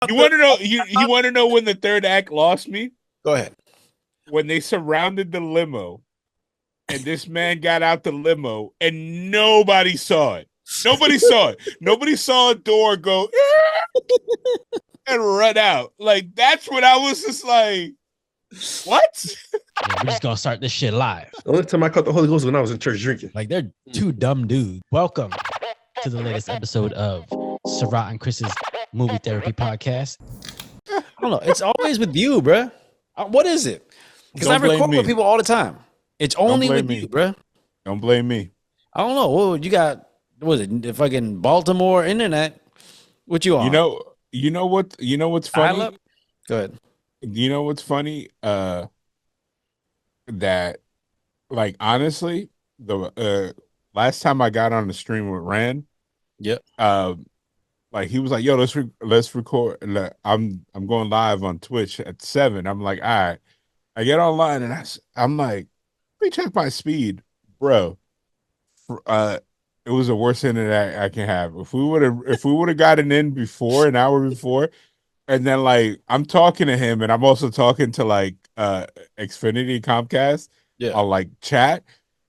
You want to know? You want to know when the third act lost me? Go ahead. When they surrounded the limo, and this man got out the limo, and nobody saw it. Nobody saw it. Nobody saw a door go and run out. Like that's when I was just like, what? Yeah, we're just gonna start this shit live. The only time I caught the Holy Ghost was when I was in church drinking. Like they're two dumb dudes. Welcome to the latest episode of Sarat and Chris's Movie Therapy Podcast. I don't know. It's always with you, bro. What is it? Because I record with people all the time. It's only with you, bro. Don't blame me. I don't know. What you got? What was it? The fucking Baltimore internet. What you on? You know what's funny? Go ahead. You know what's funny? That like honestly, the last time I got on the stream with Rand, yep. Like he was like, "Yo, let's record." I'm going live on Twitch at 7. I'm like, all right. I get online and I'm like, let me check my speed, bro. It was the worst internet I can have. If we would have gotten in before an hour before, and then like I'm talking to him and I'm also talking to like Xfinity Comcast on like chat,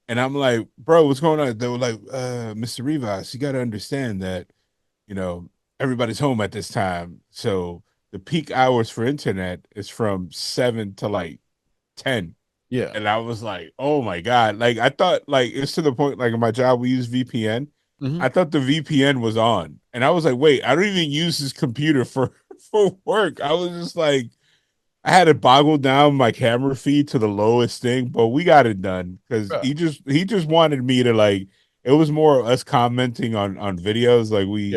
and I'm like, bro, what's going on? They were like, Mr. Rivas, you got to understand that, you know, everybody's home at this time, so the peak hours for internet is from 7 to like 10. Yeah. And I was like, oh my God. Like I thought like it's to the point like in my job we use VPN. I thought the VPN was on. And I was like, wait, I don't even use this computer for work. I was just like, I had to boggle down my camera feed to the lowest thing, but we got it done because he just wanted me to like, it was more us commenting on videos. Like we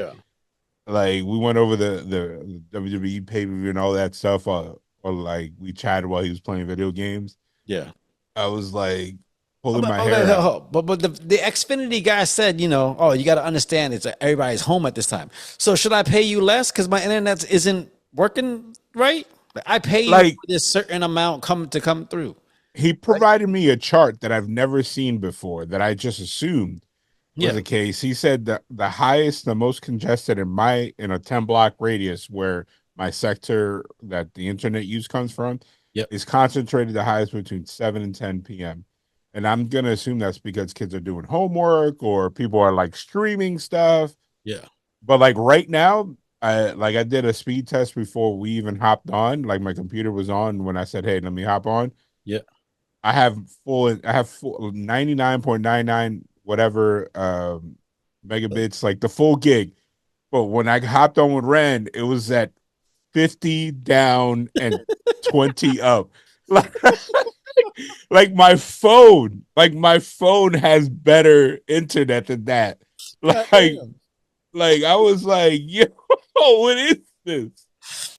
went over the WWE pay-per-view and all that stuff, or like we chatted while he was playing video games. Yeah. I was like pulling my hair out. But the Xfinity guy said, you know, oh, you got to understand it's everybody's home at this time. So should I pay you less because my internet isn't working right? I pay you for this certain amount to come through. He provided me a chart that I've never seen before that I just assumed was the case. He said that the highest, the most congested in a 10-block radius where my sector that the internet use comes from is concentrated the highest between 7 and 10 p.m. And I'm going to assume that's because kids are doing homework or people are like streaming stuff. Yeah. But like right now, I did a speed test before we even hopped on. Like my computer was on when I said, hey, let me hop on. Yeah. I have full 99.99 whatever megabits, like the full gig. But when I hopped on with Rand, it was at 50 down and 20 up. Like my phone has better internet than that. Like I was like, yo, what is this?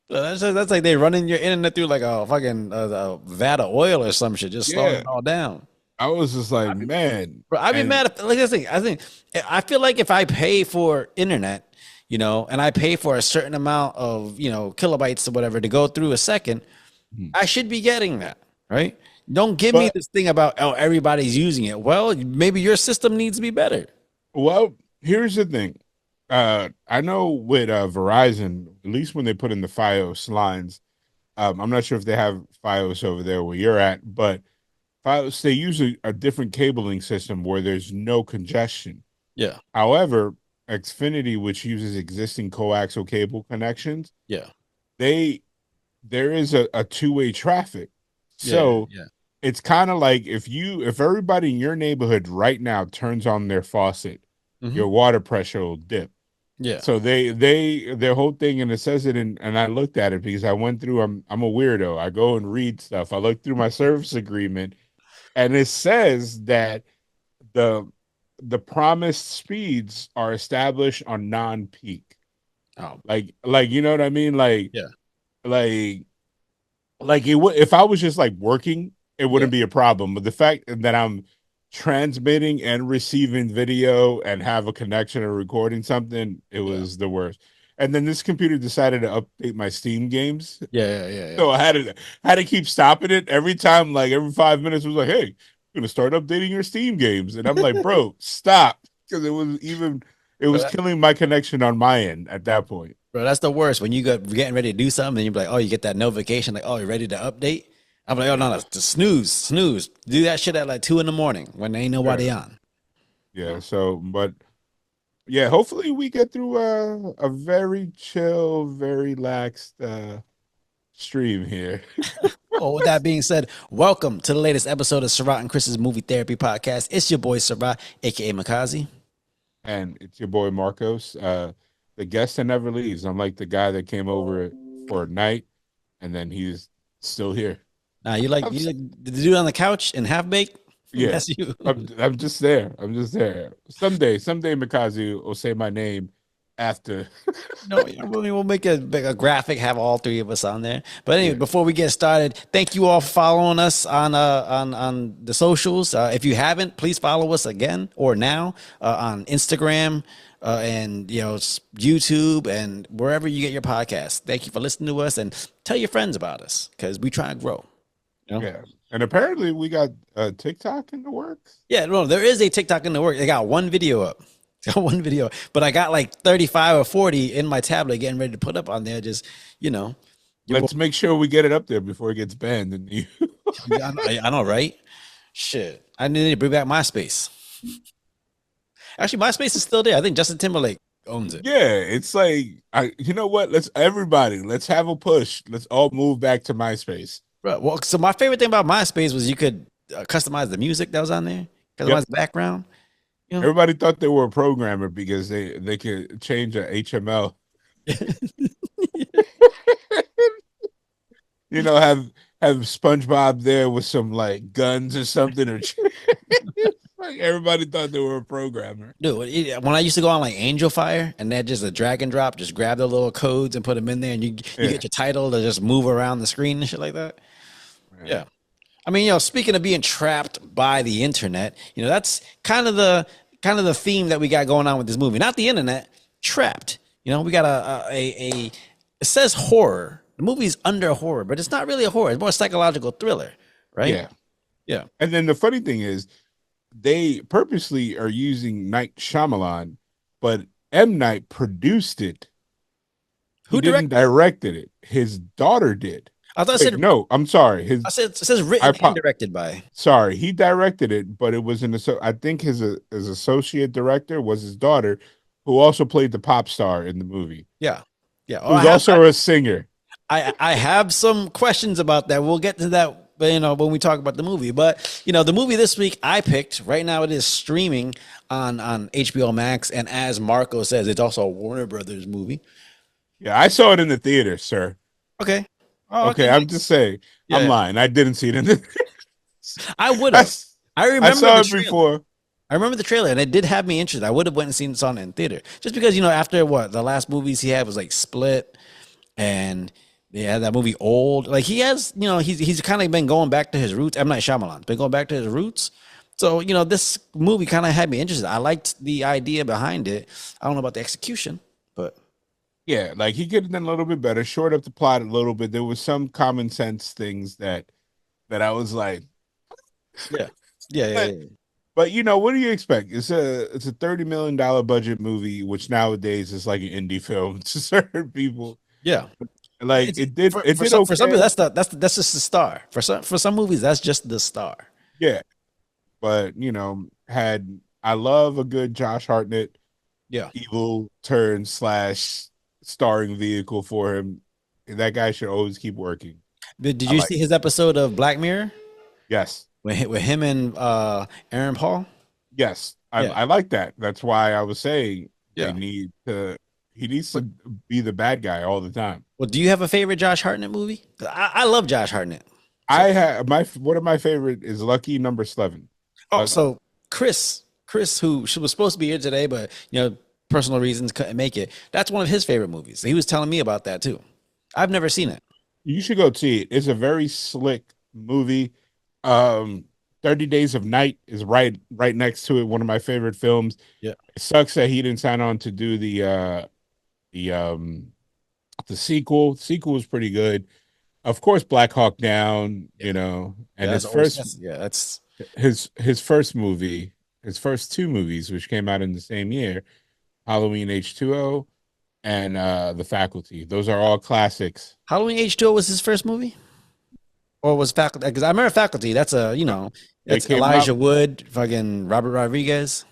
That's like they running your internet through like a fucking vat of oil or some shit, just slowing it all down. I was just like, man. Bro, I'd be mad if, like this thing. I feel like if I pay for internet, you know, and I pay for a certain amount of, you know, kilobytes or whatever to go through a second, I should be getting that, right? Don't give me this thing about, oh, everybody's using it. Well, maybe your system needs to be better. Well, here's the thing. I know with Verizon, at least when they put in the Fios lines, I'm not sure if they have Fios over there where you're at, but Fios, they use a different cabling system where there's no congestion. Yeah. However, Xfinity, which uses existing coaxial cable connections, there is a two-way traffic. So it's kind of like if everybody in your neighborhood right now turns on their faucet, your water pressure will dip. Yeah. So their whole thing, and it says it and I looked at it because I went through, I'm a weirdo. I go and read stuff. I looked through my service agreement and it says that the promised speeds are established on non-peak. Oh, like you know what I mean? Like it would, if I was just like working, it wouldn't be a problem. But the fact that I'm transmitting and receiving video and have a connection or recording something, it was the worst. And then this computer decided to update my Steam games. So I had to keep stopping it every time. Like every 5 minutes, it was like, "Hey, I'm gonna start updating your Steam games," and I'm like, "Bro, stop!" Because it was killing my connection on my end at that point. Bro, that's the worst. When you go getting ready to do something and you're like, oh, you get that notification, like, oh, you're ready to update. I'm like, oh no, no, just snooze. Do that shit at like 2 a.m. when there ain't nobody Yeah. on. Yeah. So, but yeah, hopefully we get through a very chill, very relaxed stream here. Well, with that being said, welcome to the latest episode of Sarat and Chris's Movie Therapy Podcast. It's your boy Sarat, aka Makazi. And it's your boy Marcos, the guest that never leaves. I'm like the guy that came over for a night and then he's still here. Now you like the dude on the couch and half baked? Yeah, That's you. I'm just there. I'm just there. Someday, Mikazu will say my name after. No, we'll make a graphic, have all three of us on there. But anyway, before we get started, thank you all for following us on the socials. If you haven't, please follow us again or now on Instagram and YouTube and wherever you get your podcasts. Thank you for listening to us and tell your friends about us because we try to grow. You know? Yeah, and apparently we got TikTok in the works. Yeah, no, there is a TikTok in the works. They got one video up. One video, but I got like 35 or 40 in my tablet getting ready to put up on there. Just, Let's make sure we get it up there before it gets banned. And you, I know, right? Shit. I need to bring back MySpace. Actually, MySpace is still there. I think Justin Timberlake owns it. yeah, it's like you know what? Let's have a push. Let's all move back to MySpace. Right. Well, so my favorite thing about MySpace was you could customize the music that was on there, customize the background. Everybody thought they were a programmer because they could change a HTML. Have SpongeBob there with some like guns or something, or like everybody thought they were a programmer. Dude, when I used to go on like Angel Fire and that just a drag and drop, just grab the little codes and put them in there, and you get your title to just move around the screen and shit like that. Right. Yeah. I mean, speaking of being trapped by the internet, that's kind of the theme that we got going on with this movie. Not the internet, trapped. We got it says horror. The movie's under horror, but it's not really a horror. It's more a psychological thriller, right? Yeah. Yeah. And then the funny thing is they purposely are using Night Shyamalan, but M. Night produced it. Who directed it? His daughter did. I thought it said no. I'm sorry. It says written and directed by. Sorry, he directed it, but it was I think his associate director was his daughter, who also played the pop star in the movie. Yeah, yeah. Who's also a singer. I have some questions about that. We'll get to that, when we talk about the movie. But the movie this week I picked. Right now, it is streaming on HBO Max, and as Marco says, it's also a Warner Brothers movie. Yeah, I saw it in the theater, sir. Okay. Oh, okay, I'm just saying. Yeah. I'm lying. I didn't see it in the I would have. I remember I saw it before. I remember the trailer, and it did have me interested. I would have went and saw it in theater. Just because, after the last movies he had was like Split, and they had that movie Old. Like he has, he's kind of been going back to his roots. M. Night Shyamalan been going back to his roots. So, this movie kind of had me interested. I liked the idea behind it. I don't know about the execution, but yeah, like he could have done a little bit better, short up the plot a little bit. There was some common sense things that I was like, yeah. But what do you expect? It's a $30 million budget movie, which nowadays is like an indie film to certain people. Yeah, like it did. For some people, that's just the star. For some movies, that's just the star. Yeah, but I love a good Josh Hartnett. Yeah, evil turn / starring vehicle for him. That guy should always keep working. Did you see his episode of Black Mirror? Yes. With him and Aaron Paul? Yes. I like that. That's why I was saying he needs to be the bad guy all the time. Well, do you have a favorite Josh Hartnett movie? I love Josh Hartnett. I have one of my favorite is Lucky Number 7. Oh, so Chris, who was supposed to be here today, but personal reasons couldn't make it. That's one of his favorite movies. He was telling me about that too. I've never seen it. You should go see it. It's a very slick movie. 30 Days of Night is right next to it. One of my favorite films. Yeah. It sucks that he didn't sign on to do the sequel. The sequel was pretty good. Of course, Black Hawk Down, and his first movie, his first two movies, which came out in the same year, Halloween H2O and The Faculty. Those are all classics. Halloween H2O was his first movie, or was Faculty? Because I remember Faculty. That's They that's came Elijah out. Wood, fucking Robert Rodriguez.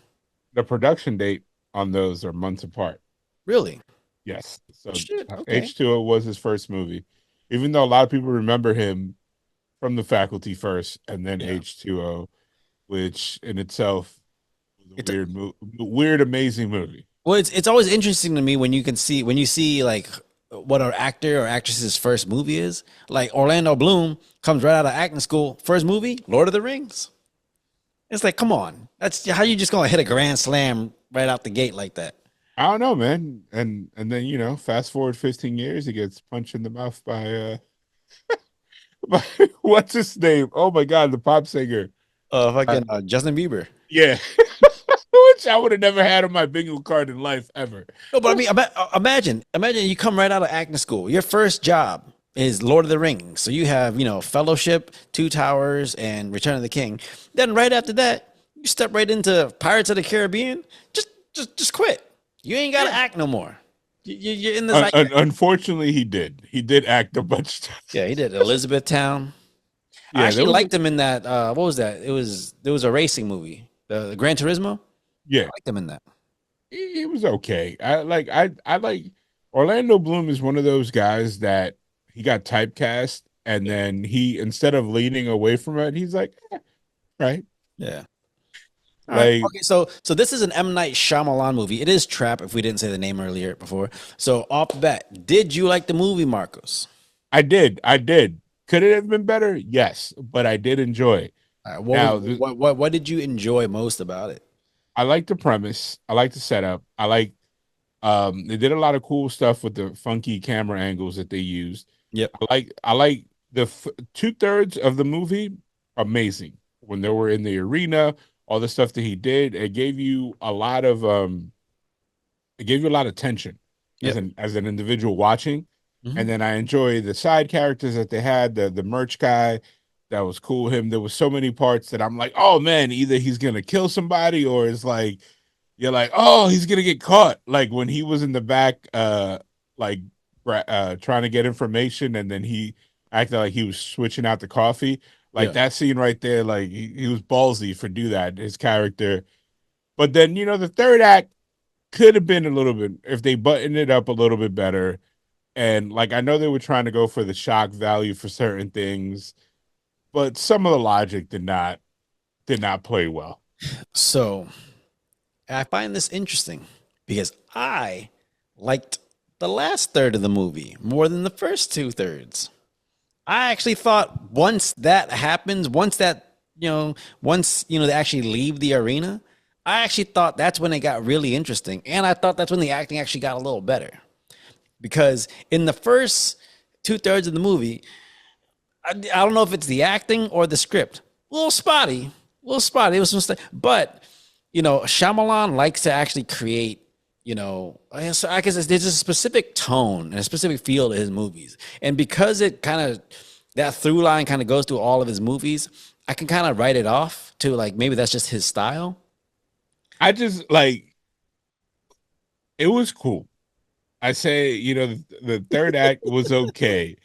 The production date on those are months apart. Really? Yes. So Shit. Okay. H2O was his first movie, even though a lot of people remember him from The Faculty first, and then Yeah. H2O, which in itself was a It's weird, amazing movie. Well, it's always interesting to me when you see like what an actor or actress's first movie is. Like Orlando Bloom comes right out of acting school, first movie, Lord of the Rings. It's like, come on, that's how you just gonna hit a grand slam right out the gate like that. I don't know, man. And then fast forward 15 years, he gets punched in the mouth by what's his name? Oh my God, the pop singer. Fucking Justin Bieber. Yeah. Which I would have never had on my bingo card in life ever. No, but I mean, imagine you come right out of acting school. Your first job is Lord of the Rings. So you have, Fellowship, Two Towers, and Return of the King. Then right after that, you step right into Pirates of the Caribbean. Just quit. You ain't got to act no more. You're in this. Unfortunately, he did. He did act a bunch of times. Yeah, he did Elizabethtown. I Yeah, actually liked him in that. What was that? There was a racing movie, the Gran Turismo. Yeah, I liked him in that. he was okay. I like Orlando Bloom is one of those guys that he got typecast, and then he, instead of leaning away from it, he's like, right. Yeah. All right. Like Okay. So this is an M. Night Shyamalan movie. It is Trap. If we didn't say the name earlier before. So off the bat, did you like the movie, Marcos? I did. Could it have been better? Yes, but I did enjoy it. All right, Now, what did you enjoy most about it? I like the premise. I like the setup. I like they did a lot of cool stuff with the funky camera angles that they used. Yep. I like the 2/3 of the movie. Amazing. When they were in the arena, all the stuff that he did, it gave you a lot of tension Yep. as an individual watching. Mhm. And then I enjoy the side characters that they had, the merch guy. That was cool. There was so many parts that I'm like, oh man, either he's gonna kill somebody, or it's like you're like, oh, he's gonna get caught. Like when he was in the back, like trying to get information, and then he acted like he was switching out the coffee. Like Yeah. that scene right there, like he was ballsy for do that, his character. But then the third act could have been a little bit, if they buttoned it up a little bit better. And like I know they were trying to go for the shock value for certain things, but some of the logic did not play well. So I find this interesting because I liked the last third of the movie more than the first 2/3. I actually thought once that happens, once they actually leave the arena, I actually thought that's when it got really interesting. And I thought that's when the acting actually got a little better. Because in the first 2/3 of the movie, I don't know if it's the acting or the script. A little spotty. It was some stuff. But, Shyamalan likes to actually create, I guess there's a specific tone and a specific feel to his movies. And because that through line kind of goes through all of his movies, I can kind of write it off to like, maybe that's just his style. I just like it was cool. I say, the third act was okay.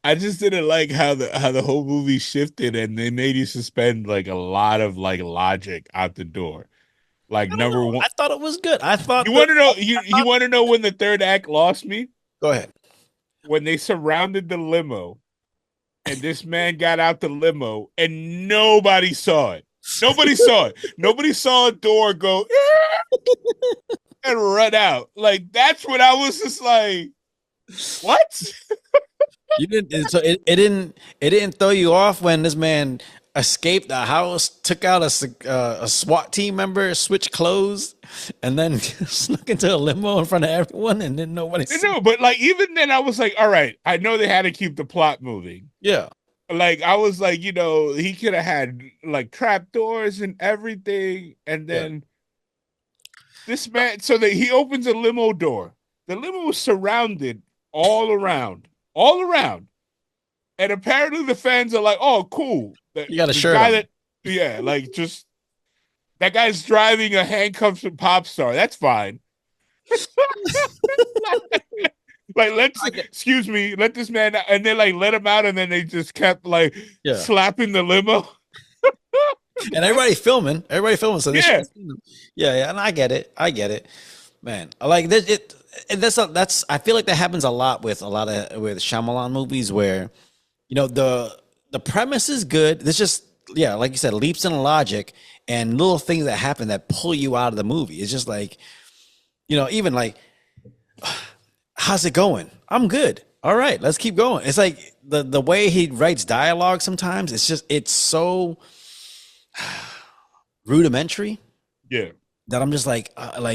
I just didn't like how the whole movie shifted, and they made you suspend like a lot of like logic out the door. Like I don't number know. one, I thought it was good. I thought you want to know you want to know when the third act lost me? Go ahead. When they surrounded the limo, and this man got out the limo, and nobody saw it. Nobody saw it. Nobody saw a door go and run out. Like that's when I was just like, what? You didn't. So it didn't throw you off when this man escaped the house, took out a SWAT team member, switched clothes, and then snuck into a limo in front of everyone, and then nobody. No, but like even then, I was like, all right, I know they had to keep the plot moving. Yeah. Like I was like, he could have had like trap doors and everything, and then this man, so that he opens a limo door. The limo was surrounded all around, and apparently the fans are like, "Oh, cool." You got a the shirt guy on. like just that guy's driving a handcuffed pop star. That's fine. Like, let's I get, excuse me, let this man out. And they like let him out, and then they just kept like yeah. slapping the limo. And everybody filming, so they should Yeah. have seen them. Yeah, yeah, and I get it, man. Like this, that's I feel like that happens a lot with Shyamalan movies where the premise is good. There's just like you said, leaps in logic and little things that happen that pull you out of the movie. It's just like even like, how's it going? I'm good. All right, let's keep going. It's like the way he writes dialogue sometimes. It's so rudimentary Yeah. that I'm just like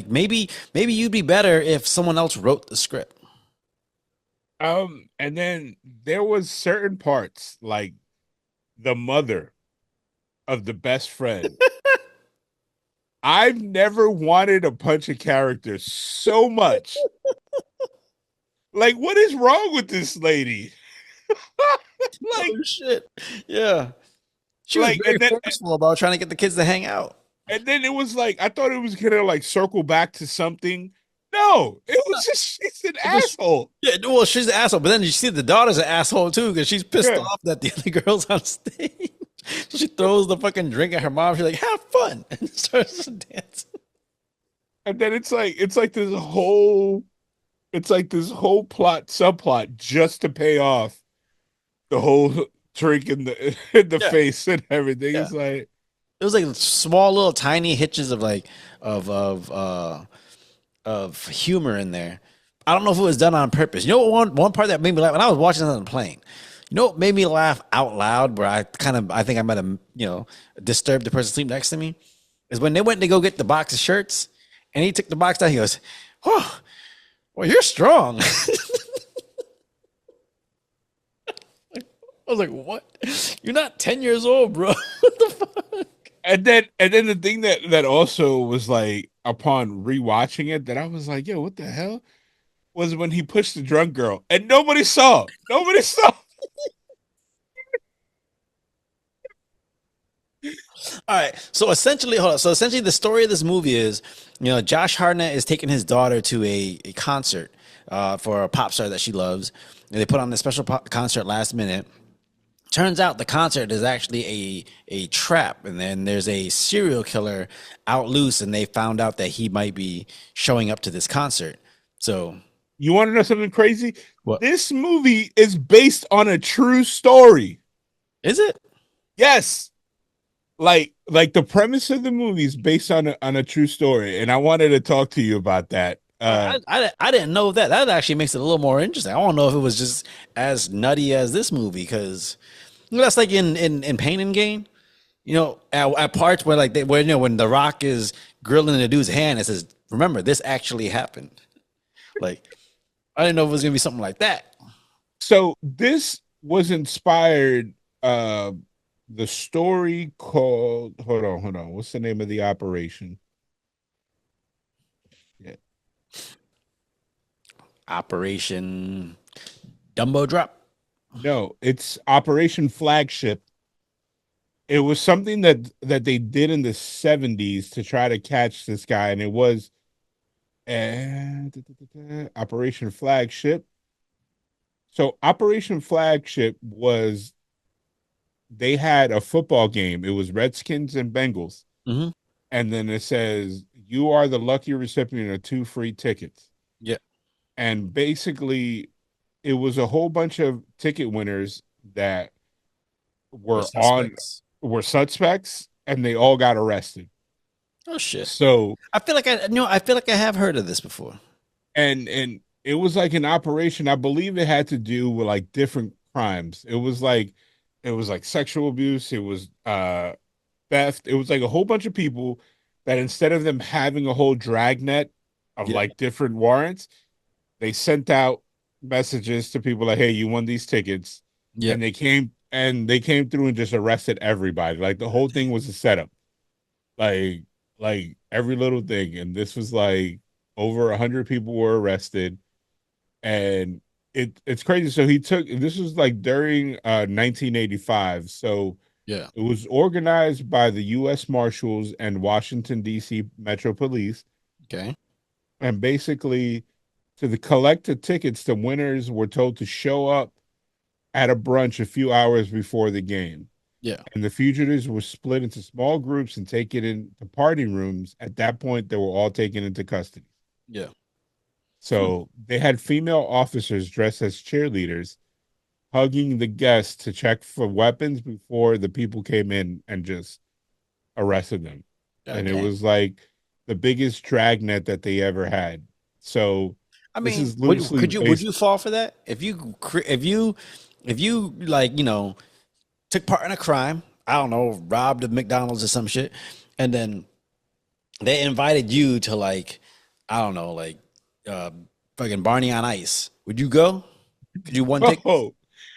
maybe you'd be better if someone else wrote the script. And then there was certain parts like the mother of the best friend. I've never wanted to punch a character so much. Like, what is wrong with this lady? like, Oh shit. Yeah. She was very and then forceful about trying to get the kids to hang out. it was like I thought it was gonna like circle back to something. No, it was just she's an asshole. Yeah, well, she's an asshole, but then you see the daughter's an asshole too because she's pissed Yeah. off that the other girl's on stage. So she throws the fucking drink at her mom. She's like, "Have fun," and starts dancing. And then it's like this whole plot subplot just to pay off the whole drink in the in the Yeah, face and everything. yeah. It's like It was like small little tiny hitches of like of humor in there. I don't know if it was done on purpose. You know what, one part that made me laugh when I was watching this on the plane. You know what made me laugh out loud where I think I might have, disturbed the person asleep next to me is when they went to go get the box of shirts and he took the box down. He goes, "Oh, well, you're strong." I was like, "What? You're not 10 years old, bro." What the fuck? and then the thing that also was like upon rewatching it that I was like, yo, what the hell? Was when he pushed the drunk girl and nobody saw. Nobody saw. All right. So essentially, hold on. So essentially, the story of this movie is, Josh Hartnett is taking his daughter to a concert for a pop star that she loves. And they put on this special concert last minute. Turns out the concert is actually a trap, and then there's a serial killer out loose, and they found out that he might be showing up to this concert. So, You want to know something crazy? what This movie is based on a true story. is it? Yes. Like the premise of the movie is based on a true story, and I wanted to talk to you about that. I didn't know that. That actually makes it a little more interesting. I want to know if it was just as nutty as this movie because that's like in Pain and Gain. At parts where like when The Rock is grilling the dude's hand, it says, "Remember, this actually happened." Like I didn't know it was gonna be something like that. So this was inspired. The story called hold on. What's the name of the operation? Yeah. Operation Dumbo Drop. No, it's Operation Flagship. It was something that they did in the 70s to try to catch this guy, and it was Operation Flagship. So Operation Flagship was they had a football game. It was Redskins and Bengals. Mm-hmm. And then it says, you are the lucky recipient of 2 free tickets. Yeah. And basically, it was a whole bunch of ticket winners that were were suspects, and they all got arrested. Oh shit! So I feel like I feel like I have heard of this before. and it was like an operation. I believe it had to do with like different crimes. It was like sexual abuse. It was theft. It was like a whole bunch of people that instead of them having a whole dragnet of Yeah. like different warrants, they sent out messages to people like, "Hey, you won these tickets," Yeah. and they came through and just arrested everybody. Like the whole thing was a setup, like every little thing. And this was like over 100 people were arrested, and it's crazy. So this was like during 1985. So Yeah. it was organized by the U.S. Marshals and Washington D.C. Metro Police. Okay. and basically to the collect the tickets, the winners were told to show up at a brunch a few hours before the game. Yeah. And the fugitives were split into small groups and taken into party rooms. At that point, they were all taken into custody. Yeah. So they had female officers dressed as cheerleaders hugging the guests to check for weapons before the people came in and just arrested them. God And it damn. was like the biggest dragnet that they ever had. So I this mean, is loosely would based. you fall for that if you like took part in a crime? I don't know, robbed a McDonald's or some shit, and then they invited you to I don't know, uh, fucking Barney on Ice. Would you go? Could you one ticket? Oh,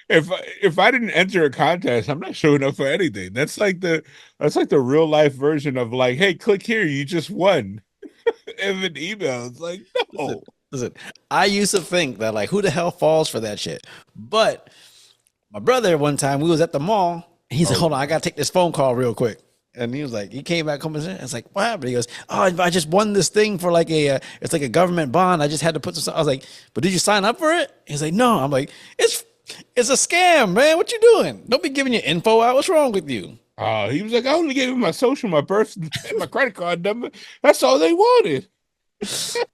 if I didn't enter a contest, I'm not showing up for anything. That's like the real life version of like, hey, click here, you just won. And an email. It's like, Listen, no. listen. I used to think that who the hell falls for that shit? But my brother one time we was at the mall. And he's like, hold on, I gotta take this phone call real quick. And he was like, he came back home and it's like, what happened? He goes, oh, I just won this thing for it's like a government bond. I just had to put some. I was like, but did you sign up for it? He's like, no. I'm like, it's a scam, man. What you doing? Don't be giving your info out. What's wrong with you? He was like, I only gave him my social, my birth, and my credit card number. That's all they wanted.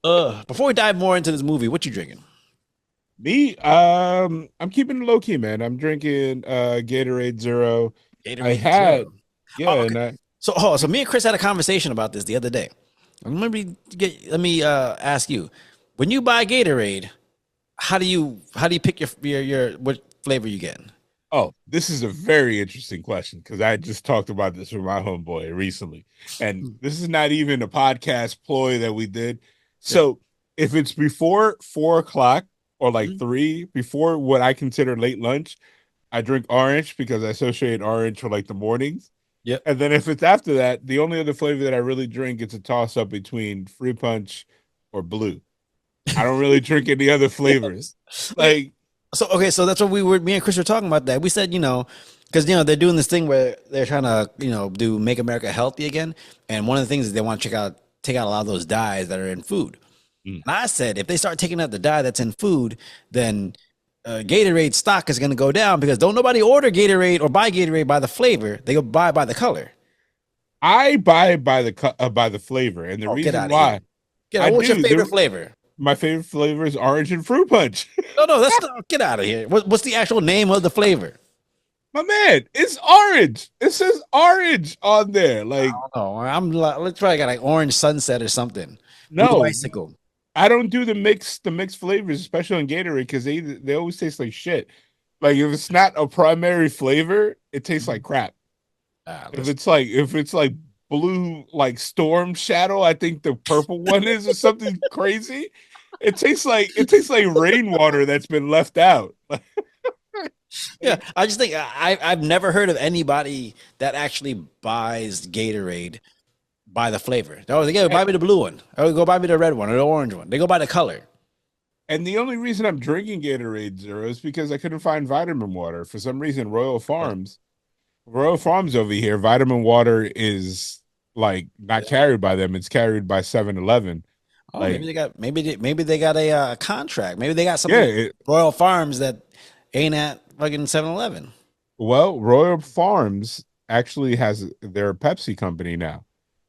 Before we dive more into this movie, what you drinking? Me, I'm keeping it low key, man. I'm drinking Gatorade Zero. I Gatorade had, Zero. yeah, Oh, okay. and I So me and Chris had a conversation about this the other day. Let me ask you: when you buy Gatorade, how do you pick your what flavor you get? oh, this is a very interesting question because I just talked about this with my homeboy recently, and this is not even a podcast ploy that we did. Yeah. So if it's before 4 o'clock or like Mhm. three, before what I consider late lunch, I drink orange because I associate orange with like the mornings. Yep. And then if it's after that, the only other flavor that I really drink is a toss up between fruit punch or blue. I don't really drink any other flavors. Okay. Like, So that's what me and Chris were talking about that. We said, because they're doing this thing where they're trying to, do make America healthy again. And one of the things is they want to take out a lot of those dyes that are in food. Mm. And I said, if they start taking out the dye that's in food, then Gatorade stock is going to go down because don't nobody order Gatorade or buy Gatorade by the flavor. They go buy by the color. I buy by the flavor, and the Oh, get reason out of here. why Get I out. What's your do favorite flavor? my favorite flavor is orange and fruit punch. No, that's not. Get out of here. What's the actual name of the flavor? My man, it's orange. It says orange on there. Like, Oh, let's try got orange sunset or something. Blue no, icicle. I don't do the mixed flavors, especially on Gatorade, because they always taste like shit. Like if it's not a primary flavor, it tastes like crap. Listen. If it's like blue like storm shadow, I think the purple one is or something crazy. It tastes like rainwater that's been left out. Yeah, I just think I've never heard of anybody that actually buys Gatorade by the flavor. Oh, they go buy me the blue one. Oh, go buy me the red one or the orange one. They go by the color. And the only reason I'm drinking Gatorade Zero is because I couldn't find vitamin water. For some reason, Royal Farms over here, vitamin water is like not carried by them. It's carried by 7-Eleven. Oh, Like, maybe they got a contract. Maybe they got yeah, something Royal Farms that ain't at fucking 7-Eleven. well, Royal Farms actually has their Pepsi company now.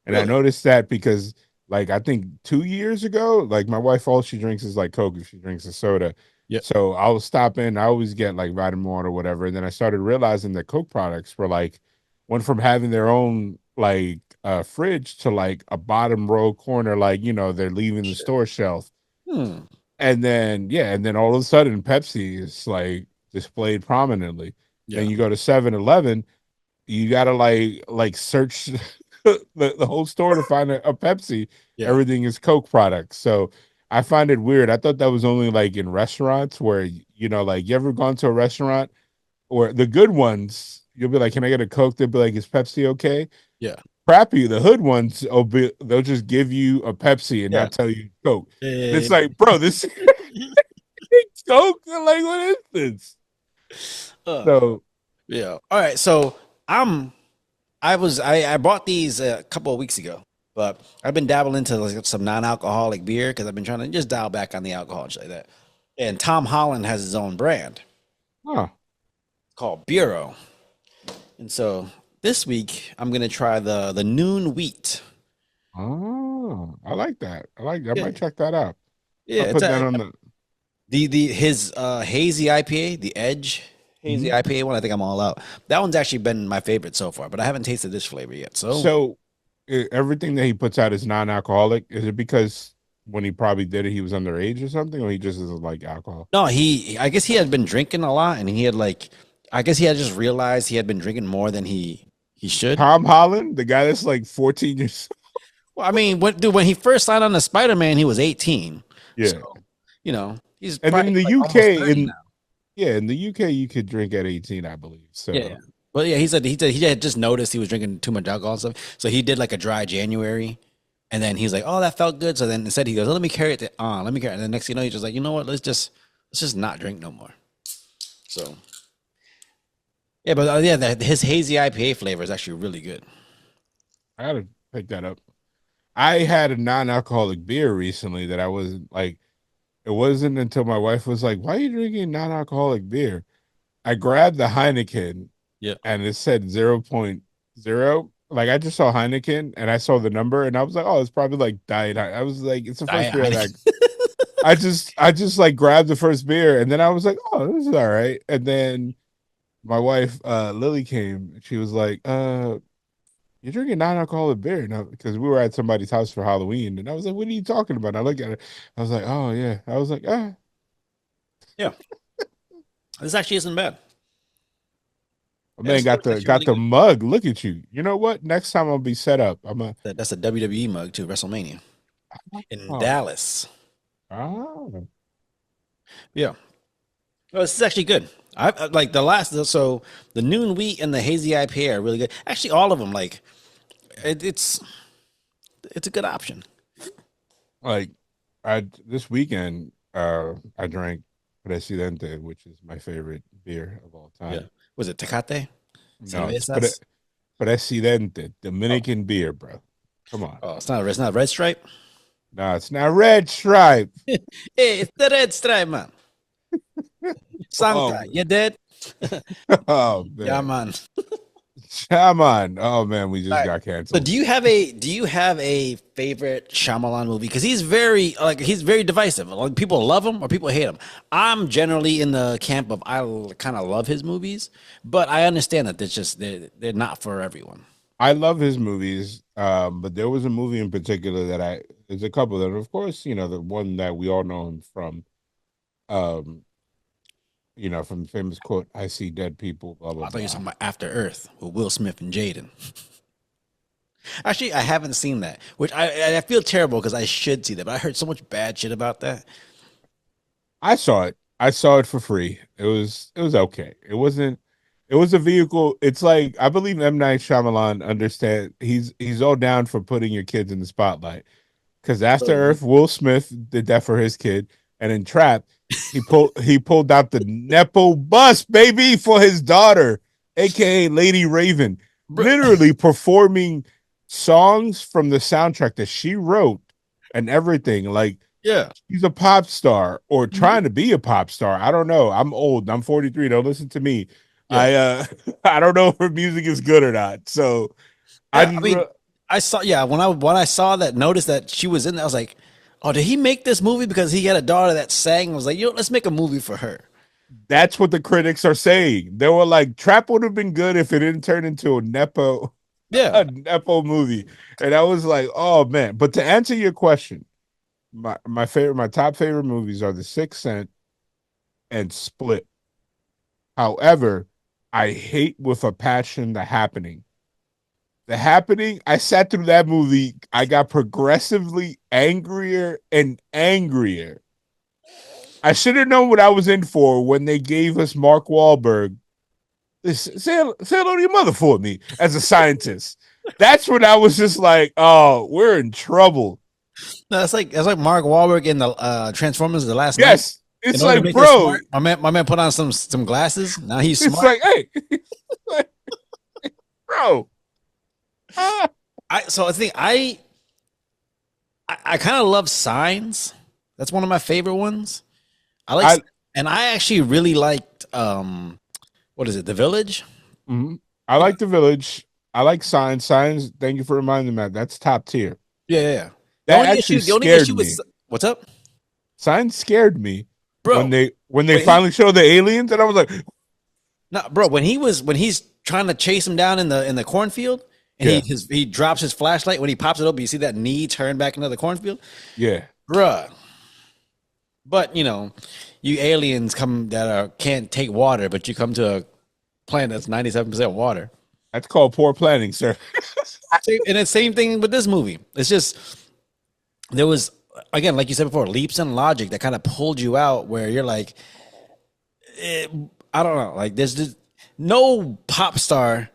And I Really? noticed that because like I think 2 years ago, like my wife, all she drinks is like Coke if she drinks a soda. Yeah. So I'll stop in, I always get like vitamin water or whatever. And then I started realizing that Coke products were like went from having their own like fridge to like a bottom row corner, like they're leaving the store shelf. Hmm. And then and then all of a sudden Pepsi is like displayed prominently. Yeah. Then you go to 7-Eleven, you gotta like search the whole store to find a Pepsi. Yeah. Everything is Coke products. So I find it weird. I thought that was only like in restaurants where like you ever gone to a restaurant or the good ones, you'll be like, "Can I get a Coke?" They'll be like, "Is Pepsi okay?" Yeah. Crappy, the hood ones, they'll just give you a Pepsi and Yeah. not tell you Coke. And Yeah. it's like, bro, this is Coke. Like, what is this? Uh, So yeah. All right. So I bought these a couple of weeks ago. But I've been dabbling into like some non-alcoholic beer because I've been trying to just dial back on the alcohol and shit like that. And Tom Holland has his own brand Huh. called Bureau. And so this week I'm gonna try the noon wheat. Oh, I like that. I like that. I Yeah, might check that out. yeah. I'll It's put that a, on the. the his hazy IPA, the Edge hazy Mhm. IPA one. I think I'm all out. That one's actually been my favorite so far, but I haven't tasted this flavor yet. So So everything that he puts out is non-alcoholic. Is it because when he probably did it, he was underage or something, or he just doesn't like alcohol? no, I guess he had been drinking a lot, and he had like, I guess he had just realized he had been drinking more than he should. Tom Holland, the guy that's like 14 years. Well, I mean, when he first signed on to Spider-Man, he was 18. So, Yeah. he's And then probably in the like almost UK, 30 now. in the UK, you could drink at 18, I believe. Yeah. So Well, yeah, he said he had just noticed he was drinking too much alcohol and stuff. So he did like a dry January, and then he's like, "Oh, that felt good." So then instead he goes, "Let me carry it on. Let me carry it." And then next thing you know, he's just like, "You know what? Let's just not drink no more." So yeah, but yeah, his hazy IPA flavor is actually really good. I gotta pick that up. I had a non-alcoholic beer recently that I wasn't like. It wasn't until my wife was like, "Why are you drinking non-alcoholic beer?" I grabbed the Heineken Yeah. and it said 0.0. Like I just saw Heineken and I saw the number and I was like, "Oh, it's probably like diet." I was like, "It's the first Diet beer that Heineken. I just like grabbed the first beer and then I was like, "Oh, this is all right." And then my wife, Lily, came and she was like, you're drinking non-alcoholic beer now because we were at somebody's house for Halloween, and I was like, "What are you talking about?" And I look at it, I was like, "Oh yeah." I was like, "Ah." Yeah, this actually isn't bad. My Yeah, man this got is the actually really good. mug. Look at you. You know what? Next time I'll be set up. I'm a That's a WWE mug too, WrestleMania in oh, Dallas. oh. Yeah. Oh, this is actually good. I like the last. So the noon wheat and the hazy IPA are really good. Actually, all of them. Like it's a good option. Like I this weekend, I drank Presidente, which is my favorite beer of all Yeah. time. Was it Tecate? No, it's Cervezas? Presidente, Oh, Dominican beer, bro. Come on. oh, it's not. It's not red stripe. No, it's not Red Stripe. Hey, it's the red stripe, man. Sanka, Oh, you dead? oh Yeah, man. man. Come on. Oh man, we All just right. got So canceled. do you have a favorite Shyamalan movie? Because he's very divisive. Like people love him or people hate him. I'm generally in the camp of I kind of love his movies, but I understand that they're not for everyone. I love his movies, but there was a movie in particular that there's a couple that, of course, the one that we all know him from, um, from the famous quote, "I see dead people," blah blah I thought you were blah. talking about After Earth with Will Smith and Jaden. Actually, I haven't seen that, which I feel terrible because I should see that, but I heard so much bad shit about that. I saw it. I saw it for free. It was okay. It was a vehicle. It's like I believe M. Night Shyamalan understand. He's all down for putting your kids in the spotlight. Because After So, Earth, Will Smith did that for his kid, and in Trap, he pulled out the nepo bus baby for his daughter, aka Lady Raven, literally performing songs from the soundtrack that she wrote and everything. Like yeah. she's a pop star or Mhm. trying to be a pop star. I don't know. I'm old. I'm 43. Don't listen to me. Yeah. I don't know if her music is good or not. So I Yeah. I just mean, I saw, yeah, when I saw that, noticed that she was in there, I was like, oh, did he make this movie because he had a daughter that sang? I was like, let's make a movie for her. that's what the critics are saying. They were like, Trap would have been good if it didn't turn into a nepo Yeah. a nepo movie. And I was like, oh man. But to answer your question, my top favorite movies are The Sixth Sense and Split. However, I hate with a passion The Happening. The Happening, I sat through that movie. I got progressively angrier and angrier. I should have known what I was in for when they gave us Mark Wahlberg. Say hello to your mother for me as a scientist. That's when I was just like, oh, we're in trouble. No, that's like Mark Wahlberg in the Transformers the last night. Yes. In It's order to like, make it bro, smart, my man put on some glasses. Now he's it's smart. like, hey, like, bro. I think I I kind of love Signs. That's one of my favorite ones. I And I actually really liked what is it, The Village? mhm. I like The Village. I like Signs. Signs. Thank you for reminding me. That's top tier. Yeah, yeah, yeah. That actually The only scared issue me. was what's up, Signs scared me when bro? they When he finally showed the aliens, and I was like, no, bro, when he's trying to chase him down in the cornfield, and yeah, he drops his flashlight when he pops it open, you see that knee turn back into the cornfield, yeah. bruh. But you aliens come that can't take water, but you come to a planet that's 97% water. That's called poor planning, sir. And it's same thing with this movie. It's just there was again, like you said before, leaps in logic that kind of pulled you out where you're like, I don't know, like there's just no pop star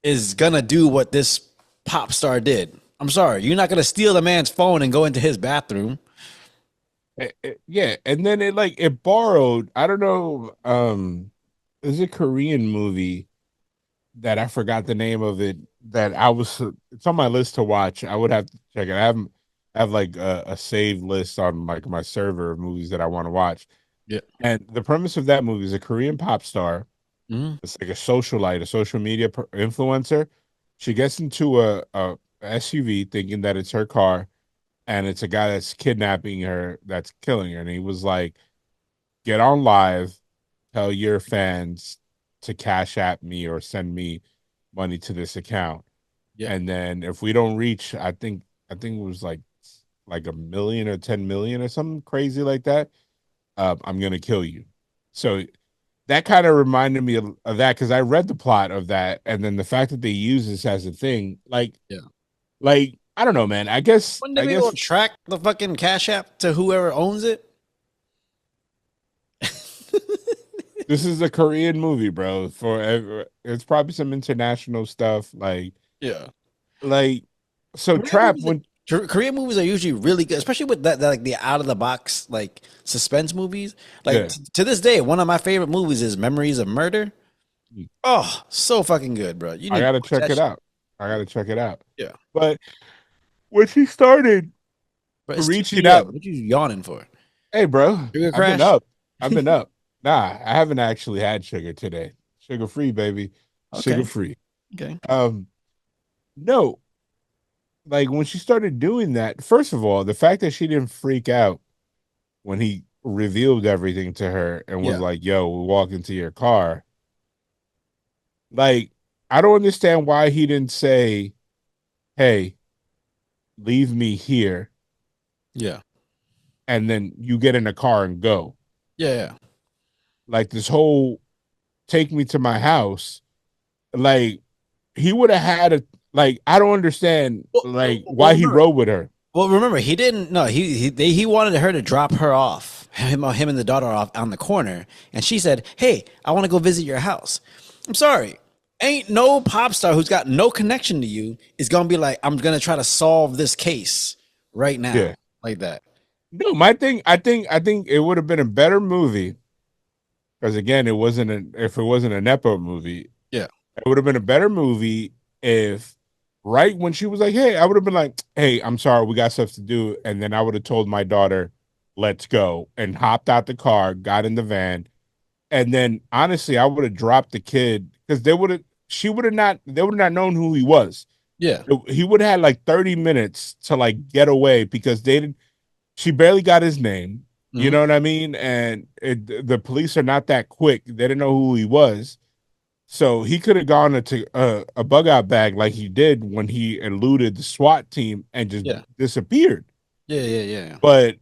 is gonna do what this pop star did. I'm sorry, you're not gonna steal the man's phone and go into his bathroom. Yeah, and then it borrowed. I don't know. There's a Korean movie that I forgot the name of it. That I was. It's on my list to watch. I would have to check it. I have like a saved list on like my server of movies that I want to watch. Yeah. And the premise of that movie is a Korean pop star. Mm-hmm. It's like a socialite, a social media influencer. She gets into a SUV thinking that it's her car, and it's a guy that's kidnapping her, that's killing her. And he was like, get on live, tell your fans to cash at me or send me money to this account. Yeah. And then if we don't reach, I think it was like a million or 10 million or something crazy like that, I'm gonna kill you. So that kind of reminded me of that because I read the plot of that, and then the fact that they use this as a thing, Yeah. like I don't know, man. Wouldn't they be able to track the fucking Cash App to whoever owns it? this is a Korean movie, bro. It's probably some international stuff, Yeah. like so. Korean Trap movies, when Korean movies are usually really good, especially with that like the out of the box like suspense movies. Like yeah, to this day, one of my favorite movies is Memories of Murder. Oh, so fucking good, bro. You I need to gotta watch check that it shit. out. I gotta check it out. Yeah. But when she started But it's 2 reaching p.m. out, What you yawning for? hey, bro, Sugar I've been crash? up. I've been up. Nah, I haven't actually had sugar today. Sugar free, baby. Sugar Okay. free. Okay. No, like when she started doing that, first of all, the fact that she didn't freak out when he revealed everything to her and was Yeah. like, yo, we walk into your car. Like, I don't understand why he didn't say, hey, leave me here, Yeah. and then you get in a car and go. Yeah. Yeah. Like this whole take me to my house. Like he would have had a like I don't understand like Well, why he rode with her. remember, he didn't. No, he wanted her to drop her off, him and the daughter off on the corner, and she said, "Hey, I want to go visit your house." I'm sorry, ain't no pop star who's got no connection to you is gonna be like, "I'm gonna try to solve this case right now," Yeah. like that. No, my thing, I think it would have been a better movie because again, if it wasn't a Nepo movie, Yeah, it would have been a better movie if right when she was like, "Hey," I would have been like, "Hey, I'm sorry, we got stuff to do," and then I would have told my daughter, "Let's go," and hopped out the car, got in the van, and then honestly, I would have dropped the kid because they would have not known who he was. yeah, He would have had like 30 minutes to like get away because she barely got his name. You mhm, know what I mean? And the police are not that quick. They didn't know who he was. So he could have gone into a bug out bag like he did when he eluded the SWAT team and just yeah, disappeared. yeah. But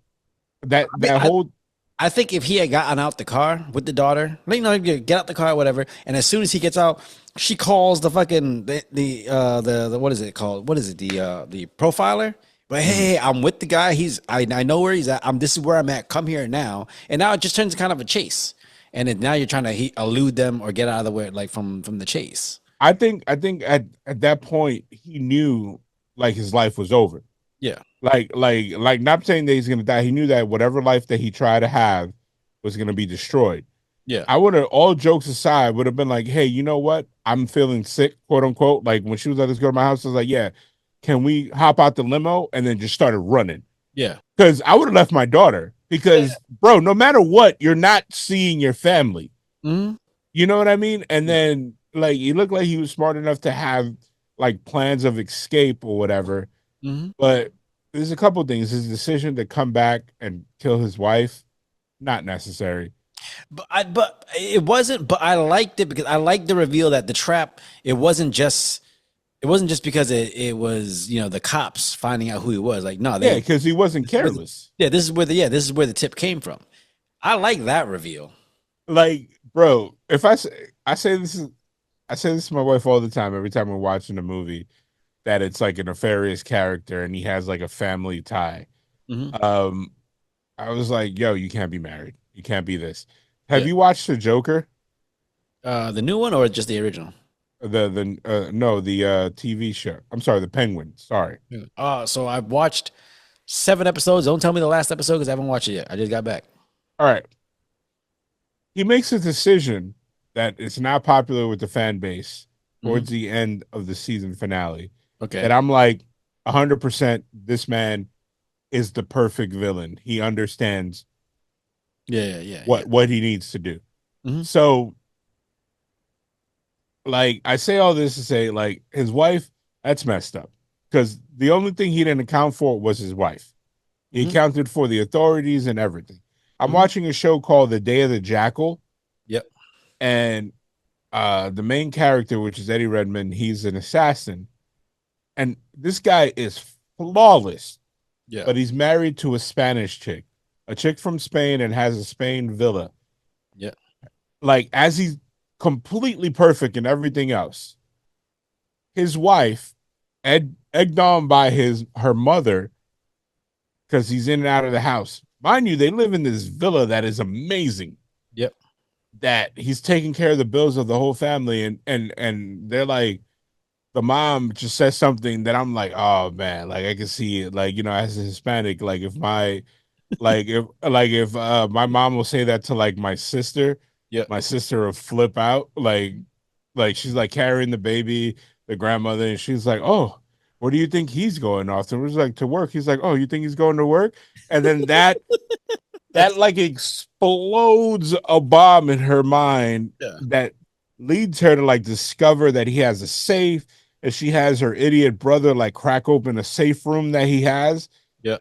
I mean, whole I think if he had gotten out the car with the daughter, get out the car, whatever, and as soon as he gets out, she calls the fucking the what is it called? What is it? The profiler. But hey, I'm with the guy. I know where he's at. This is where I'm at. Come here now. And now it just turns kind of a chase. And now you're trying to elude them or get out of the way, like from the chase. I think at that point he knew like his life was over. Yeah, Like not saying that he's gonna die. He knew that whatever life that he tried to have was gonna be destroyed. yeah, I would have, all jokes aside, would have been like, hey, you know what? I'm feeling sick, quote unquote. Like when she was like, let's go to my house, I was like, yeah, can we hop out the limo? And then just started running. Yeah. Because I would have left my daughter. Because, bro, no matter what, you're not seeing your family. Mm-hmm. You know what I mean? And Yeah. then, like, he looked like he was smart enough to have, like, plans of escape or whatever. Mm-hmm. But there's a couple things. His decision to come back and kill his wife, not necessary. But it wasn't. But I liked it because I liked the reveal that the trap. It wasn't just because it was the cops finding out who he was. Like no, Yeah, because he wasn't careless. this is where the tip came from. I like that reveal. Like, bro, if I say this to my wife all the time, every time we're watching a movie, that it's like a nefarious character and he has like a family tie. Mm-hmm. I was like, yo, you can't be married. You can't be this. Have Yeah. you watched The Joker? The new one or just the original? The TV show. I'm sorry, The Penguin. Sorry. So I've watched 7 episodes. Don't tell me the last episode because I haven't watched it yet. I just got back. All right. He makes a decision that it's not popular with the fan base towards the end of the season finale. Okay. That I'm like 100% this man is the perfect villain. He understands what he needs to do. Mm-hmm. So like I say all this to say like his wife, that's messed up. Because the only thing he didn't account for was his wife. He accounted for the authorities and everything. I'm watching a show called The Day of the Jackal. Yep. And the main character, which is Eddie Redmayne, he's an assassin. And this guy is flawless. Yeah. But he's married to a Spanish chick, a chick from Spain, and has a Spain villa. Yeah. Like, as he's completely perfect in everything else, his wife, egged on by her mother, because he's in and out of the house. Mind you, they live in this villa that is amazing. Yep. That he's taking care of the bills of the whole family, and they're like, the mom just says something that I'm like, oh man, like I can see it. Like, as a Hispanic, like if my mom will say that to like my sister, Yep. my sister will flip out. Like she's like carrying the baby, the grandmother, and she's like, oh, where do you think he's going off to? We're like, to work. He's like, oh, you think he's going to work? And then that like explodes a bomb in her mind that leads her to like discover that he has a safe, and she has her idiot brother like crack open a safe room that he has. Yeah.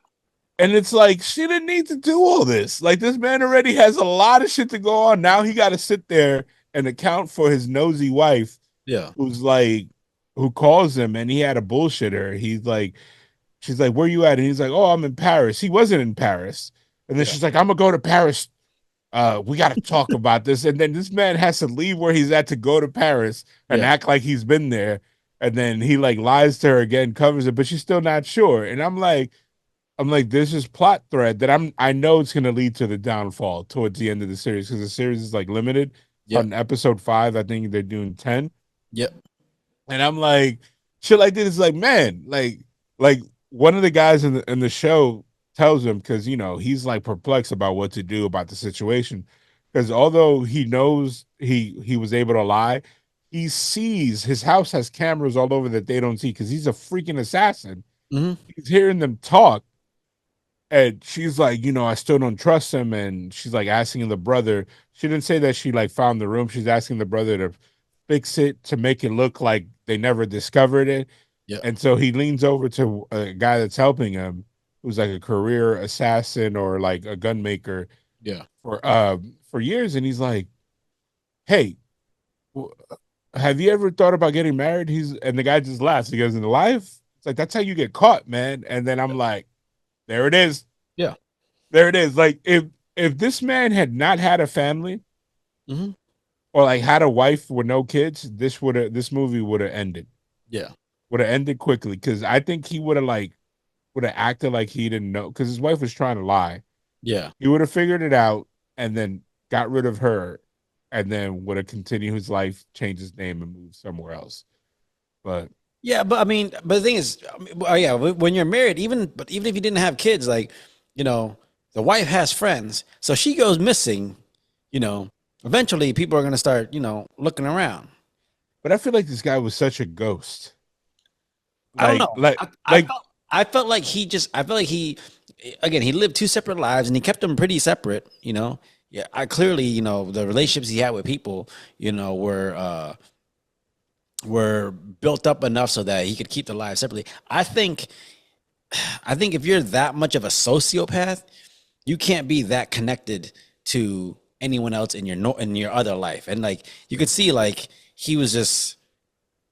And it's like she didn't need to do all this. Like this man already has a lot of shit to go on. Now he got to sit there and account for his nosy wife. Yeah. Who calls him, and he had to bullshit her. He's like, she's like, where you at? And he's like, oh, I'm in Paris. He wasn't in Paris. And then she's like, I'm gonna go to Paris. We got to talk about this. And then this man has to leave where he's at to go to Paris and act like he's been there. And then he like lies to her again, covers it, but she's still not sure. And I'm like, there's this plot thread that I know it's gonna lead to the downfall towards the end of the series, because the series is like limited. On episode 5, I think they're doing 10. Yep. And I'm like, shit like this is like, man, like one of the guys in the show tells him, because he's like perplexed about what to do about the situation, because although he knows he was able to lie, he sees his house has cameras all over that they don't see, because he's a freaking assassin. He's hearing them talk, and she's like, I still don't trust him. And she's like asking the brother. She didn't say that she like found the room. She's asking the brother to fix it to make it look like they never discovered it. Yeah. And so he leans over to a guy that's helping him, who's like a career assassin or like a gun maker. Yeah. For years, and he's like, "Hey, have you ever thought about getting married?" And the guy just laughs. He goes, "In life, it's like that's how you get caught, man." And then I'm like, "There it is." Yeah. There it is. Like if this man had not had a family, or like had a wife with no kids, this movie would have ended. Yeah. Would have ended quickly, because I think he would have acted like he didn't know, because his wife was trying to lie. Yeah. He would have figured it out and then got rid of her, and then would have continued his life, changed his name, and moved somewhere else. But yeah, but I mean, but the thing is, when you're married, even if you didn't have kids, like, the wife has friends, so she goes missing, eventually people are going to start, looking around. But I feel like this guy was such a ghost. I don't Like, know. like, I like felt I felt like he again he lived two separate lives and he kept them pretty separate, you know. Yeah, I clearly, you know, the relationships he had with people, you know, were built up enough so that he could keep the lives separately. I think if you're that much of a sociopath, you can't be that connected to anyone else in your in your other life. And like you could see like he was just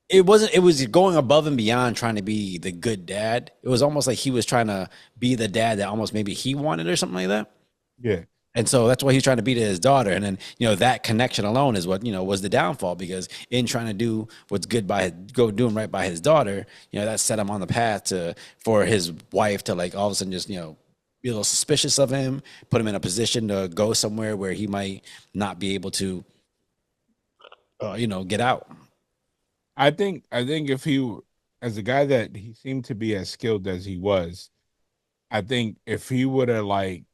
it was going above and beyond trying to be the good dad. It was almost like he was trying to be the dad that almost maybe he wanted or something like that. yeah. And so that's why he's trying to be to his daughter. And then, you know, that connection alone is what, you know, was the downfall because in trying to do what's good doing right by his daughter, you know, that set him on the path for his wife to like all of a sudden just, you know, be a little suspicious of him, put him in a position to go somewhere where he might not be able to, you know, get out. I think if he, as a guy that he seemed to be as skilled as he was, I think if he would have like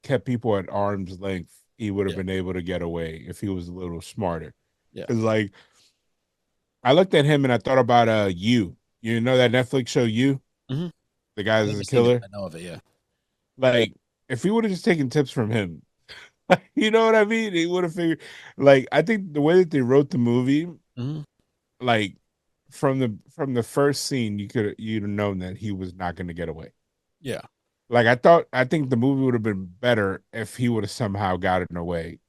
kept people at arm's length, he would have Yeah. been able to get away if he was a little smarter. Yeah. Because like I looked at him and I thought about you. You know that Netflix show You? Mm-hmm. The guy that's Never a seen it. killer? I know of it. Yeah. Like if he would have just taken tips from him, you know what I mean? He would have figured like I think the way that they wrote the movie, Mm-hmm. like from the first scene, you'd have known that he was not gonna get away. Yeah. Like I think the movie would have been better if he would have somehow gotten away.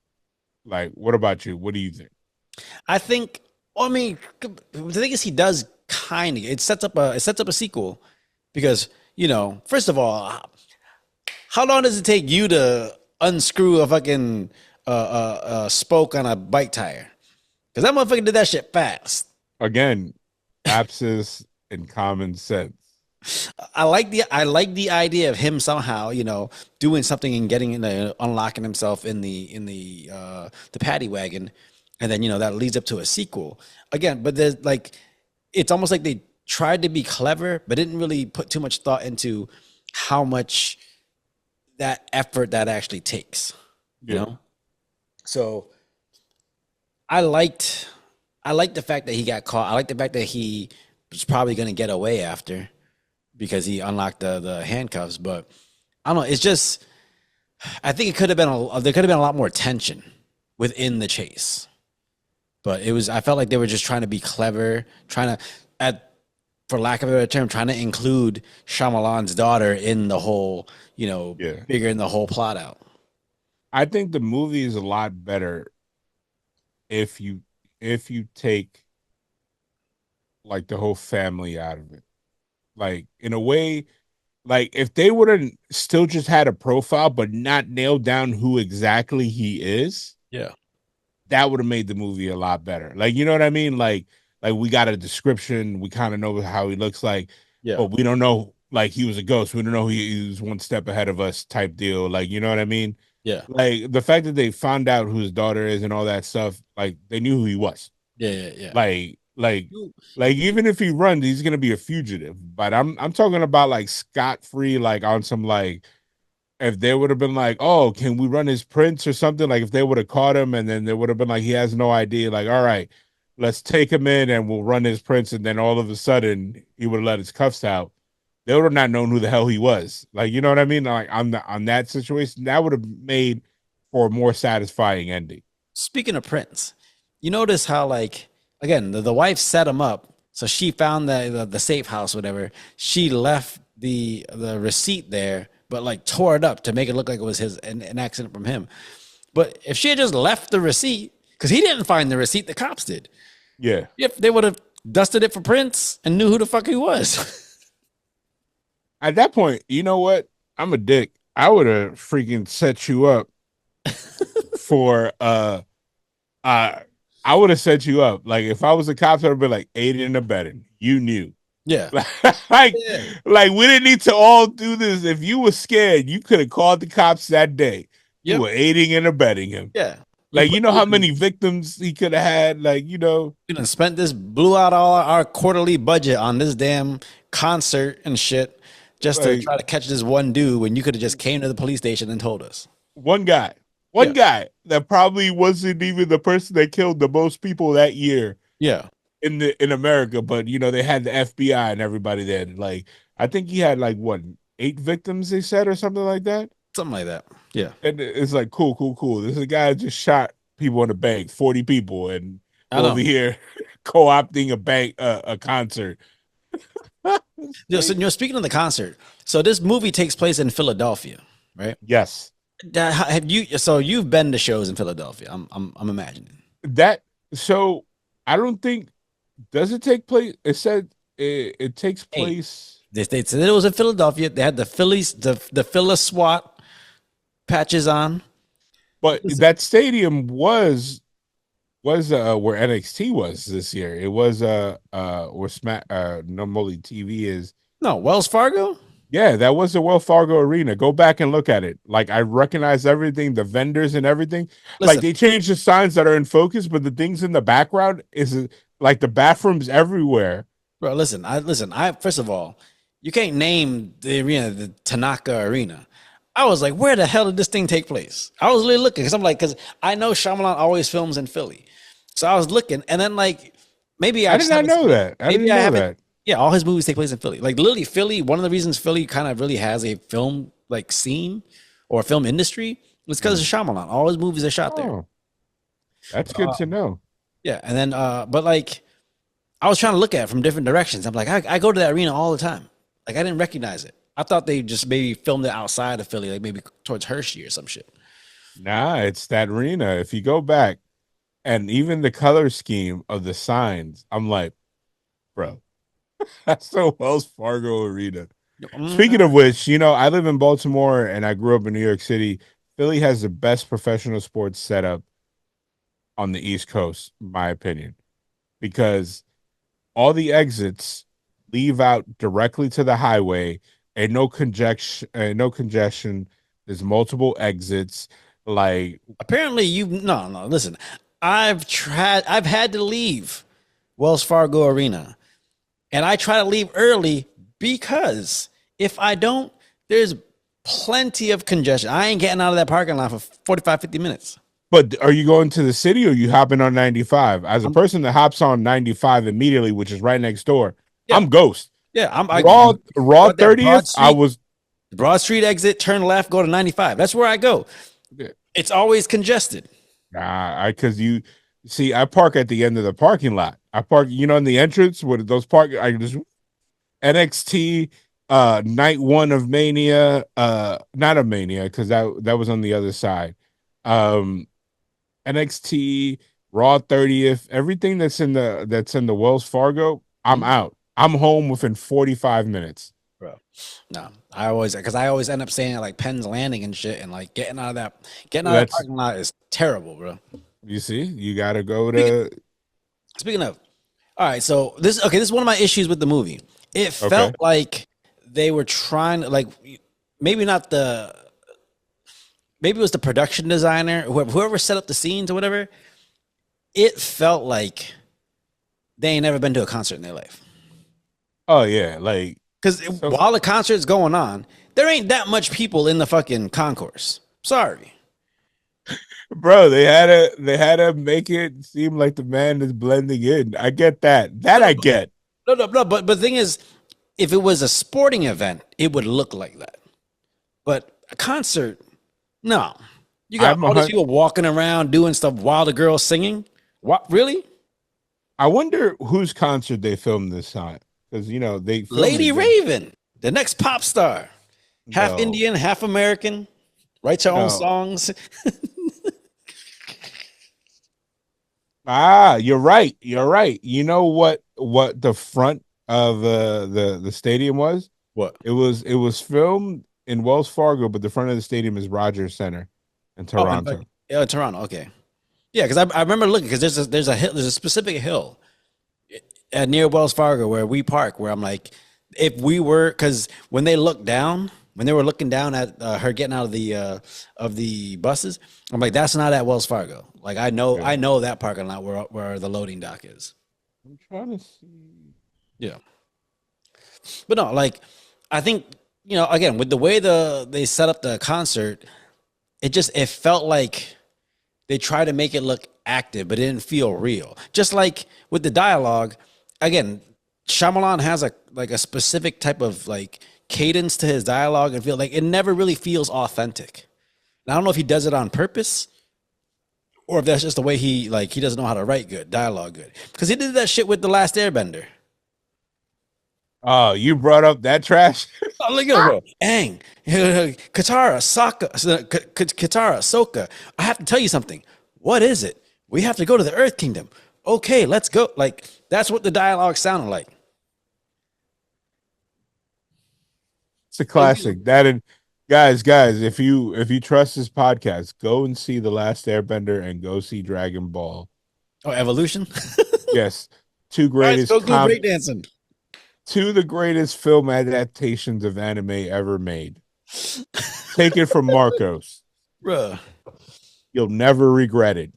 Like, what about you? What do you think? I think. I mean, the thing is, he does kind of. It sets up a sequel because you know, first of all, how long does it take you to unscrew a fucking spoke on a bike tire? Because that motherfucker did that shit fast. Again, abscess and common sense. I like the idea of him somehow, you know, doing something and getting in the unlocking himself in the paddy wagon, and then you know that leads up to a sequel again. But there's like, it's almost like they tried to be clever, but didn't really put too much thought into how much that effort that actually takes. You Yeah. know, so I liked the fact that he got caught. I like the fact that he was probably going to get away after because he unlocked the handcuffs. But I don't know. It's just I think it could have been there could have been a lot more tension within the chase. But it was I felt like they were just trying to be clever, trying to for lack of a better term, trying to include Shyamalan's daughter in the whole, you know, Yeah. figuring the whole plot out. I think the movie is a lot better if you take like the whole family out of it. Like in a way, like if they would have still just had a profile but not nailed down who exactly he is, Yeah. that would have made the movie a lot better. Like, you know what I mean? Like we got a description, we kind of know how he looks like, Yeah. but we don't know like he was a ghost. We don't know he was one step ahead of us type deal. Like, you know what I mean? Yeah. Like the fact that they found out who his daughter is and all that stuff, like they knew who he was. Yeah. Yeah. Yeah. Like even if he runs, he's gonna be a fugitive. But I'm talking about like scot free, like on some like if they would have been like, oh, can we run his prints or something? Like if they would have caught him and then they would have been like, he has no idea. Like, all right, let's take him in and we'll run his prints. And then all of a sudden he would have let his cuffs out. They would have not known who the hell he was. Like, you know what I mean? Like on that situation, that would have made for a more satisfying ending. Speaking of Prince, you notice how like again the wife set him up, so she found the safe house, whatever. She left the receipt there, but like tore it up to make it look like it was an accident from him. But if she had just left the receipt, because he didn't find the receipt, the cops did. Yeah. If they would have dusted it for Prince and knew who the fuck he was. At that point, you know what? I'm a dick. I would have freaking set you up for I would have set you up. Like if I was a cop, I would be like aiding and abetting. You knew. Yeah. like, Yeah. like we didn't need to all do this. If you were scared, you could have called the cops that day. You Yep. were aiding and abetting him. Yeah. Like you know how many victims he could have had. Like you know, You done spent this, blew out all our quarterly budget on this damn concert and shit just to Like- try to catch this one dude when you could have just came to the police station and told us. one guy that probably wasn't even the person that killed the most people that year. Yeah. in America, but they had the FBI and everybody there. Like I think he had like what 8 victims they said or something like that. Something like that. Yeah, And it's like cool, cool, cool. This is a guy that just shot people in the bank, 40 people, and I we're over know. here co-opting a concert. Speaking of the concert, so this movie takes place in Philadelphia, right? Yes. Have you? So you've been to shows in Philadelphia. I'm imagining. That so I don't think does it take place? It said it takes Hey, place, they said it was in Philadelphia. They had the Phillies, the Philly SWAT patches on. but that stadium was where NXT was this year. It was where Smack normally TV is. No, Wells Fargo. Yeah, that was the Wells Fargo Arena. Go back and look at it. Like I recognize everything, the vendors and everything. Like Listen, they changed the signs that are in focus, but the things in the background is like the bathrooms everywhere. bro. Listen. I first of all, you can't name the arena the Tanaka Arena. I was like, where the hell did this thing take place? I was really looking because I know Shyamalan always films in Philly, so I was looking, and then like maybe I I did just not haven't know seen, that. I maybe didn't I know haven't. that. Yeah, all his movies take place in Philly. Like literally, Philly. One of the reasons Philly kind of really has a film like scene or film industry is because of Shyamalan. All his movies are shot there. Oh, that's good to know. Yeah, and then but like I was trying to look at it from different directions. I'm like, I go to that arena all the time. Like I didn't recognize it. I thought they just maybe filmed it outside of Philly, like maybe towards Hershey or some shit. Nah, it's that arena. If you go back and even the color scheme of the signs, I'm like, bro, that's the Wells Fargo Arena. Speaking of which, I live in Baltimore and I grew up in New York City. Philly has the best professional sports setup on the East Coast, in my opinion, because all the exits leave out directly to the highway and no congestion, no congestion. There's multiple exits. Like, Apparently, you no. Listen, I've tried. I've had to leave Wells Fargo Arena, and I try to leave early because if I don't, there's plenty of congestion. I ain't getting out of that parking lot for 45, 50 minutes. but are you going to the city or are you hopping on 95? As a I'm, person that hops on 95 immediately, which is right next door, yeah, I'm ghost. yeah. I Raw go that 30th, I was Broad Street exit, turn left, go to 95. That's where I go. It's always congested. nah, because you see, I park at the end of the parking lot. I park, in the entrance with those park. I just NXT night one of Mania, not of Mania, because that was on the other side. Um NXT, Raw 30th, everything that's in the Wells Fargo, I'm out. I'm home within 45 minutes. Bro. No, I always end up staying at like Penn's Landing and shit, and like getting out of that That's parking lot is terrible, bro. you see, you gotta go Speaking, to speaking of, all right, so this is one of my issues with the movie. It okay. felt like they were trying to like maybe not the maybe it was the production designer, whoever set up the scenes or whatever. It felt like they ain't never been to a concert in their life. Oh yeah, like Because so, while the concert's going on, there ain't that much people in the fucking concourse. Sorry. bro, they had to make it seem like the man is blending in. I get that. That I get. No. But the thing is, if it was a sporting event, it would look like that. But a concert, no. You got I'm a all these hun- people walking around doing stuff while the girl's singing. What? Really? I wonder whose concert they filmed this time because they filmed Lady it. Raven, the next pop star, half No, Indian, half American, writes her own no. songs. You're right. You're right. You know what the front of the stadium was? What? It was filmed in Wells Fargo, but the front of the stadium is Rogers Center in Oh, Toronto. Toronto. Okay. Yeah, because I remember looking because there's a specific hill near Wells Fargo where we park where I'm like, if we were because when they were looking down at her getting out of the buses, I'm like, that's not at Wells Fargo. Like Yeah. I know that parking lot where the loading dock is. I'm trying to see. Yeah, but no, like I think again with the way they set up the concert, it felt like they try to make it look acted, but it didn't feel real. Just like with the dialogue, again, Shyamalan has a specific type of like cadence to his dialogue and feel like it never really feels authentic. And I don't know if he does it on purpose or if that's just the way he doesn't know how to write good dialogue good. Because he did that shit with The Last Airbender. Oh, you brought up that trash? Oh, look at bro. Aang, Katara, Sokka. I have to tell you something. What is it? We have to go to the Earth Kingdom. Okay, let's go. Like, that's what the dialogue sounded like. It's a classic. That and guys, if you trust this podcast, go and see The Last Airbender and go see Dragon Ball. Oh, Evolution? Yes. Two greatest breakdancing. Two of the greatest film adaptations of anime ever made. Take it from Marcos. Bruh. You'll never regret it.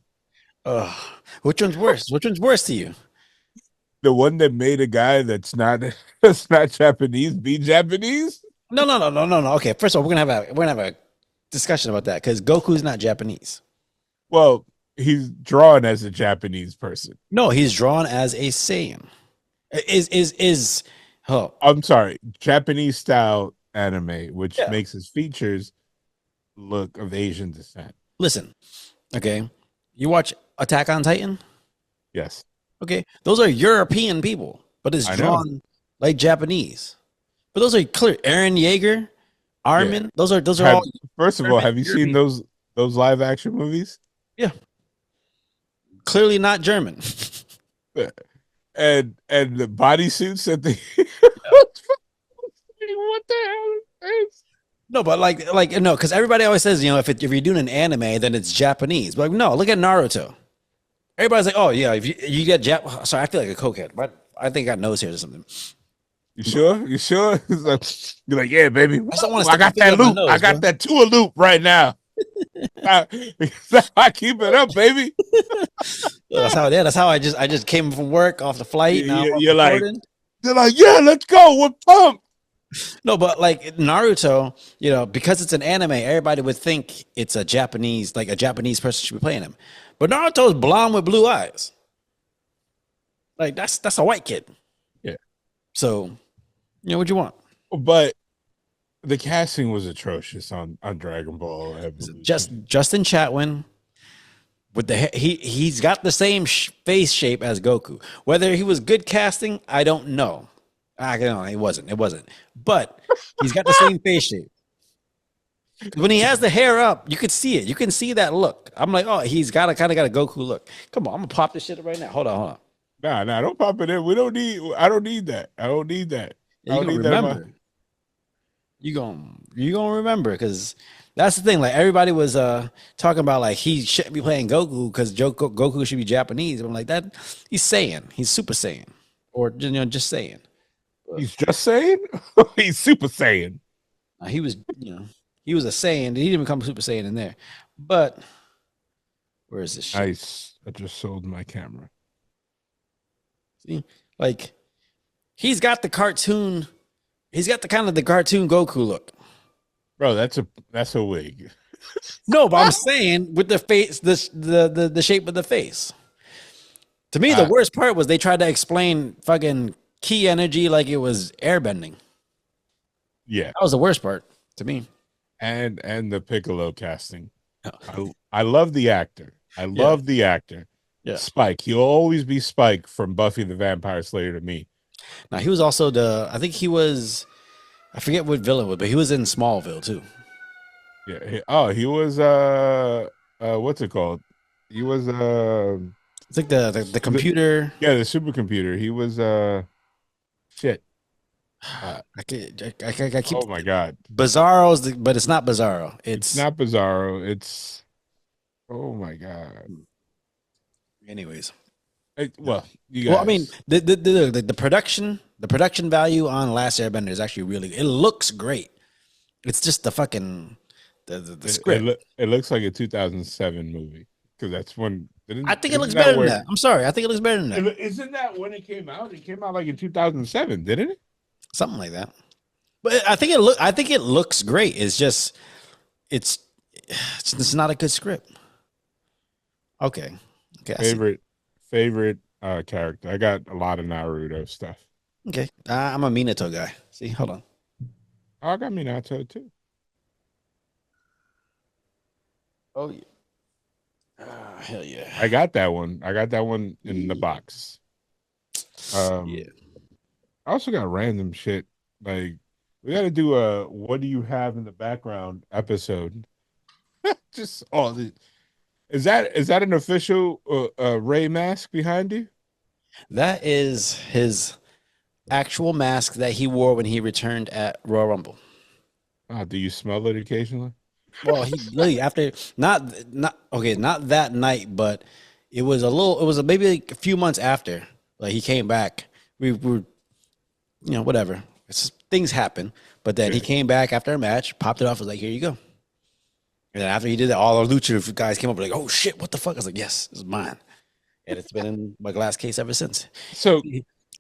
Which one's worse? Which one's worse to you? The one that made a guy that's not Japanese be Japanese? No. Okay, first of all, we're gonna have a discussion about that because Goku's not Japanese. Well, he's drawn as a Japanese person. No, he's drawn as a Saiyan. I'm sorry, Japanese style anime, which makes his features look of Asian descent. Listen, okay, you watch Attack on Titan? Yes. Okay, those are European people, but it's drawn like Japanese. But those are clear. Eren Yeager, Armin. Yeah. Those are all. First of all, have you seen those live action movies? Yeah. Clearly not German. And the bodysuits that they what the hell is? No, but like no, because everybody always says, if you're doing an anime, then it's Japanese. But like, no, look at Naruto. Everybody's like, oh yeah, if you get sorry, I feel like a cokehead, but I think I got nose hairs or something. You sure? You're like, yeah, baby. I got that loop. I got that Tua loop right now. I keep it up, baby. That's how I just came from work off the flight. You're like, yeah, let's go. We're pumped. No, but like Naruto, because it's an anime, everybody would think it's a Japanese person should be playing him. But Naruto's blonde with blue eyes. Like that's a white kid. Yeah. So, what you want? But the casting was atrocious on Dragon Ball. Justin Chatwin with he's got the same face shape as Goku. Whether he was good casting, I don't know. I don't know. It wasn't. But he's got the same face shape. When he has the hair up, you could see it. You can see that look. I'm like, oh, he's got a Goku look. Come on, I'm gonna pop this shit right now. Hold on. Nah, don't pop it in. I don't need that. I don't need that. Yeah, you gonna remember. You gonna remember because that's the thing. Like everybody was talking about like he shouldn't be playing Goku because Goku should be Japanese. I'm like that. He's Saiyan. He's Super Saiyan, or just Saiyan. He's just saying. He's Super Saiyan. He was he was a Saiyan. He didn't become Super Saiyan in there. But where is this shit? Nice. I just sold my camera. See, like he's got the cartoon. He's got the kind of the cartoon Goku look. Bro, that's a wig. No, but I'm saying with the face, the shape of the face. To me, the worst part was they tried to explain fucking ki energy like it was airbending. Yeah. That was the worst part to me. And the Piccolo casting. I love the actor. I love the actor. Yeah. Spike. He'll always be Spike from Buffy the Vampire Slayer to me. Now he was also I forget what villain was, but he was in Smallville too. Yeah. He was what's it called? He was it's like the computer. The supercomputer. He was shit. I keep. Oh my god. Bizarro's, but it's not Bizarro. It's not Bizarro. It's. Oh my god. Anyways. You guys. I mean, the production value on Last Airbender is actually really. It looks great. It's just the fucking the script. It looks like a 2007 movie because that's when. I think it looks better than that. I'm sorry. I think it looks better than that. Isn't that when it came out? It came out like in 2007, didn't it? Something like that. But I think it looks great. It's just it's not a good script. Okay. Okay, I see. Favorite character. I got a lot of Naruto stuff. Okay, I'm a Minato guy. See, hold on. Oh, I got Minato too. Oh yeah. Hell yeah. I got that one. I got that one in the box. Yeah. I also got random shit. Like we got to do a "What do you have in the background" episode. Just all the is that an official Ray mask behind you? That is his actual mask that he wore when he returned at Royal Rumble. Do you smell it occasionally? Well, he really after not okay, not that night, but it was maybe like a few months after. Like he came back. We were whatever. Things happen. But then he Yeah. came back after a match, popped it off, was like, here you go. And then after he did that, all the Lucha guys came up like, oh shit, what the fuck? I was like, yes, this is mine. And it's been in my glass case ever since. So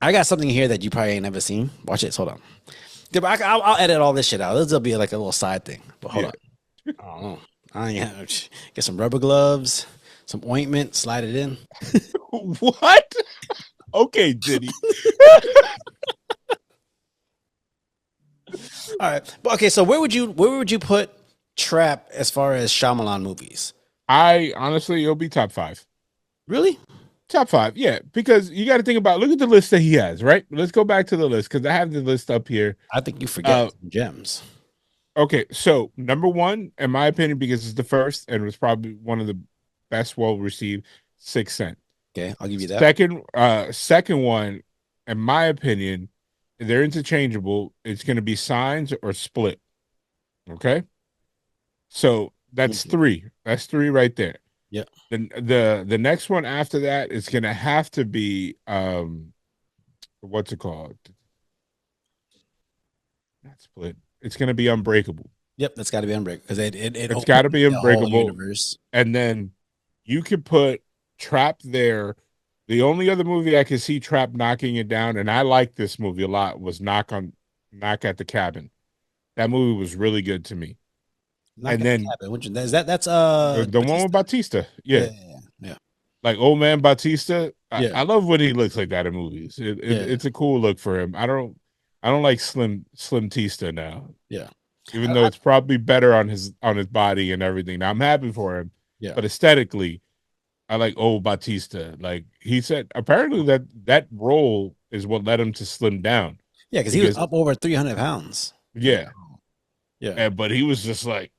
I got something here that you probably ain't never seen. Watch it. Hold on. Yeah, but I'll edit all this shit out. This will be like a little side thing. But hold yeah. on. I don't know. I ain't have, get some rubber gloves, some ointment, slide it in. What? Okay, Diddy. All right. But okay, so where would you put Trap as far as Shyamalan movies? I honestly, it'll be top five. Really? Top five, yeah, because you got to think about look at the list that he has, right? Let's go back to the list because I have the list up here. I think you forget some gems. Okay, so number one, in my opinion, because it's the first and was probably one of the best well received, Sixth Sense. Okay, I'll give you that. Second one, in my opinion, they're interchangeable. It's going to be Signs or Split. Okay, so that's Mhm. three. That's three right there. Yeah. The next one after that is going to have to be what's it called? Not Split. It's going to be Unbreakable. Yep, that's got to be Unbreakable because it It's got opened to be the whole Unbreakable. universe. And then you could put Trap there. The only other movie I could see Trap knocking it down, and I like this movie a lot, was Knock at the Cabin. That movie was really good to me. Knock And at the then Cabin. Which is that? That's the one with Batista. Batista, Yeah, yeah, yeah, like old man Batista. I, yeah, I love when he looks like that in movies. yeah, It's a cool look for him. I don't like Slim Tista now, yeah, even though I, it's probably better on his body and everything. Now I'm happy for him, yeah, but aesthetically, I like old Batista. Like he said, apparently that role is what led him to slim down yeah. Because he was because up over 300 pounds. Like, yeah, yeah, but he was just like,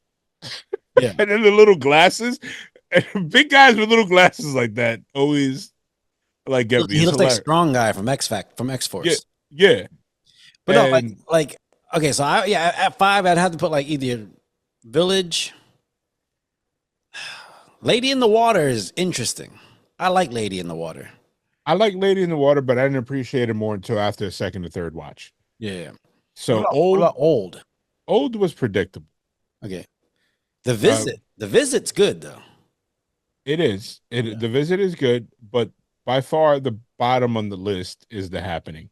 yeah. and then the little glasses, and big guys with little glasses like that always like get me. He It's looks like hilarious. strong guy from X Yeah, Force. yeah, But no, and like okay. So at five, I'd have to put like either Village. Lady in the Water is interesting. I like Lady in the Water. I like Lady in the Water, but I didn't appreciate it more until after a second or third watch. Yeah. So What about Old? old was predictable. Okay. The Uh, Visit. The Visit's good though. it is. Yeah. The visit is good, but by far the bottom on the list is The Happening.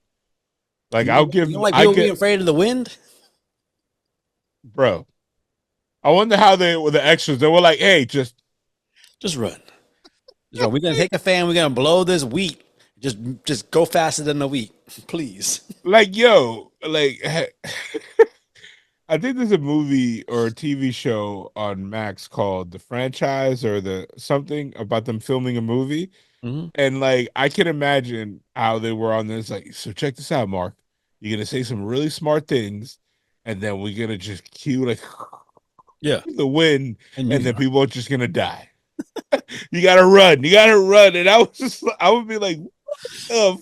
Like You don't like I people being get, afraid of the wind? bro. I wonder how they were the extras. They were like, "Hey, just Just run. Just run. We're gonna take a fan. We're gonna blow this wheat. Just go faster than the wheat, please. like yo, like." I think there's a movie or a TV show on Max called The Franchise or the something about them filming a movie. Mhm. And like I can imagine how they were on this. Like, so check this out, Mark. You're gonna say some really smart things, and then we're gonna just cue like Yeah. the wind, And and you then people are just gonna die. You gotta run. You gotta run. And I would be like, oh,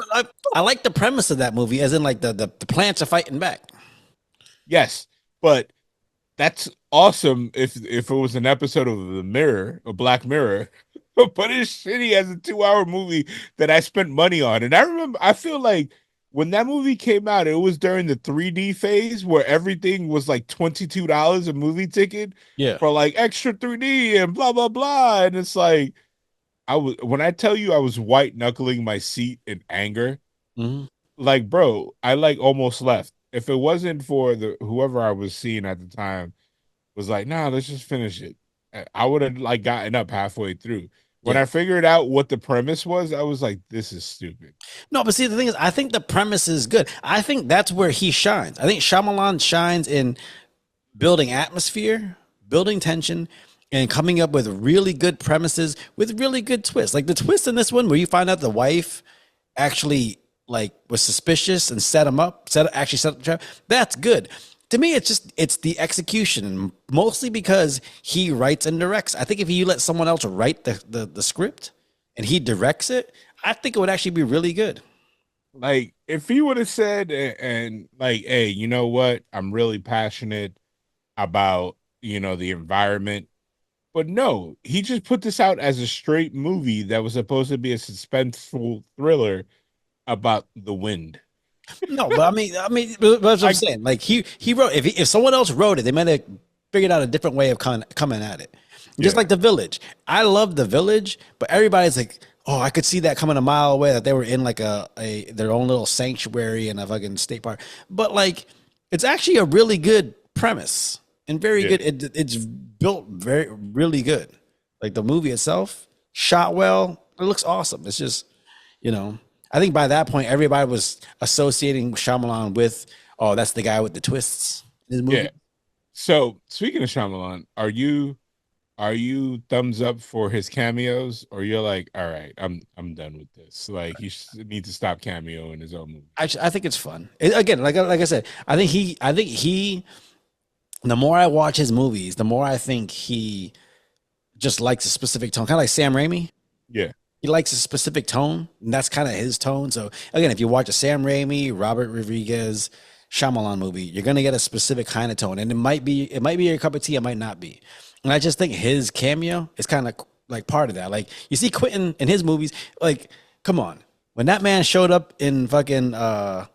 I like the premise of that movie, as in like the plants are fighting back. yes, but that's awesome if it was an episode of The Mirror, or Black Mirror. But it's shitty as a 2 hour movie that I spent money on. And I remember, I feel like when that movie came out, it was during the 3D phase where everything was like $22 a movie ticket Yeah. for like extra 3D and blah, blah, blah. And it's like, when I tell you I was white knuckling my seat in anger, Mm-hmm. like, bro, I like almost left. If it wasn't for the whoever I was seeing at the time was like, nah, let's just finish it. I would have like gotten up halfway through. When I figured out what the premise was, I was like, this is stupid. No, but see, the thing is, I think the premise is good. I think that's where he shines. I think Shyamalan shines in building atmosphere, building tension, and coming up with really good premises with really good twists. Like the twist in this one, where you find out the wife actually like was suspicious and set him up, set up the trap. That's good. To me, it's the execution, mostly because he writes and directs. I think if you let someone else write the script and he directs it, I think it would actually be really good. Like if he would have said and like, hey, you know what? I'm really passionate about, the environment. But no, he just put this out as a straight movie that was supposed to be a suspenseful thriller about the wind. No, but I mean, that's what I'm saying. Like he wrote. If someone else wrote it, they might have figured out a different way of coming at it. Just like The Village. I love The Village, but everybody's like, oh, I could see that coming a mile away, that they were in like their own little sanctuary in a fucking state park. But like, it's actually a really good premise and very good. It's built really good. Like the movie itself, shot well. It looks awesome. It's just, I think by that point, everybody was associating Shyamalan with, oh, that's the guy with the twists in his movie. Yeah. So speaking of Shyamalan, are you thumbs up for his cameos, or you're like, all right, I'm done with this? Like he needs to stop cameo in his own movie. I think it's fun. Again, like I said, I think he. The more I watch his movies, the more I think he just likes a specific tone, kind of like Sam Raimi. Yeah. He likes a specific tone, and that's kind of his tone. So again, if you watch a Sam Raimi, Robert Rodriguez, Shyamalan movie, you're gonna get a specific kind of tone, and it might be your cup of tea, it might not be. And I just think his cameo is kind of like part of that. Like you see Quentin in his movies, like come on, when that man showed up in fucking what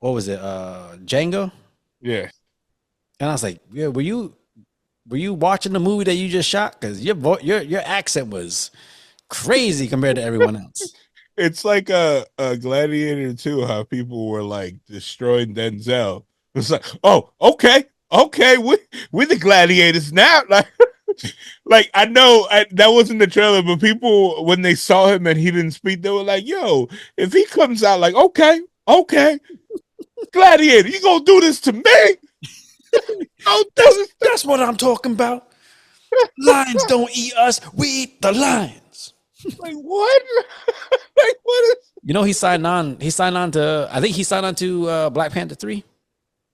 was it, Django? Yeah. And I was like, yeah, were you watching the movie that you just shot? Because your accent was crazy compared to everyone else. It's like a Gladiator 2, how people were like destroying Denzel. It's like, oh, okay, we're the gladiators now. Like I know that wasn't the trailer, but people when they saw him and he didn't speak, they were like, yo, if he comes out like, okay, Gladiator, you gonna do this to me? That's what I'm talking about. Lions don't eat us, we eat the lions. Like what? Like what is? He signed on. I think he signed on to Black Panther 3.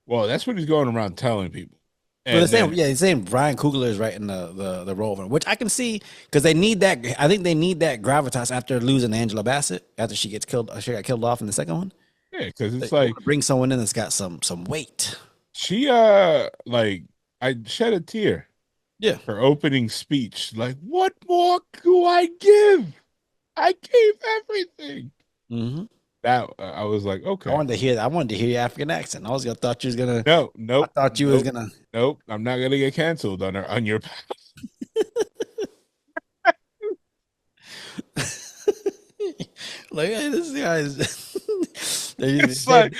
Well, that's what he's going around telling people. Well, he's saying Brian Coogler is writing the role of him, which I can see because they need that. I think they need that gravitas after losing Angela Bassett after she gets killed. She got killed off in the second one. Yeah, because it's like bring someone in that's got some weight. She like I shed a tear. Yeah. Her opening speech, like, what more do I give? I gave everything. Mm-hmm. That I was like, okay. I wanted to hear your African accent. I was gonna thought you was gonna. Nope. I thought you was gonna. Nope. I'm not gonna get canceled on your. Like this guy's. It's like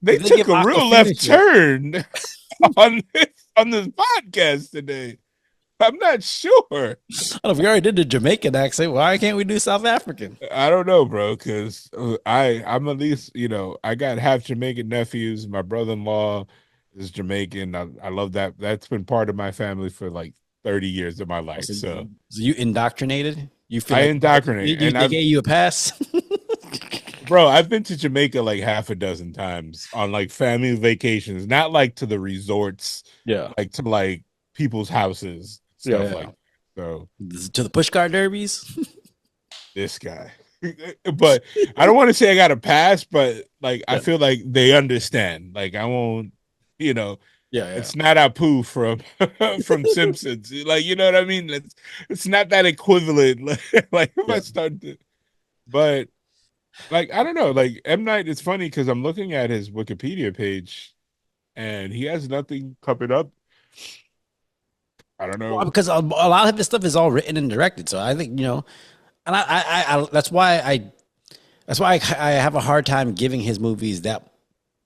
they took a real left turn on this podcast today. I'm not sure. I don't know if we already did the Jamaican accent. Why can't we do South African? I don't know, bro, because I'm at least, I got half Jamaican nephews. My brother-in-law is Jamaican. I love that. That's been part of my family for like 30 years of my life. So you indoctrinated? You feel I indoctrinated. They gave you a pass? Bro, I've been to Jamaica like half a dozen times on like family vacations, not like to the resorts. Yeah. Like to like people's houses. Stuff like that. So to the pushcart derbies. This guy, but I don't want to say I got a pass, but like I feel like they understand. Like I won't, it's not Apu from Simpsons. Like you know what I mean? It's not that equivalent. Like if I start to, but like I don't know. Like M. Night, it's funny because I'm looking at his Wikipedia page, and he has nothing coming up. I don't know, because a lot of this stuff is all written and directed. So I think and I that's why I have a hard time giving his movies that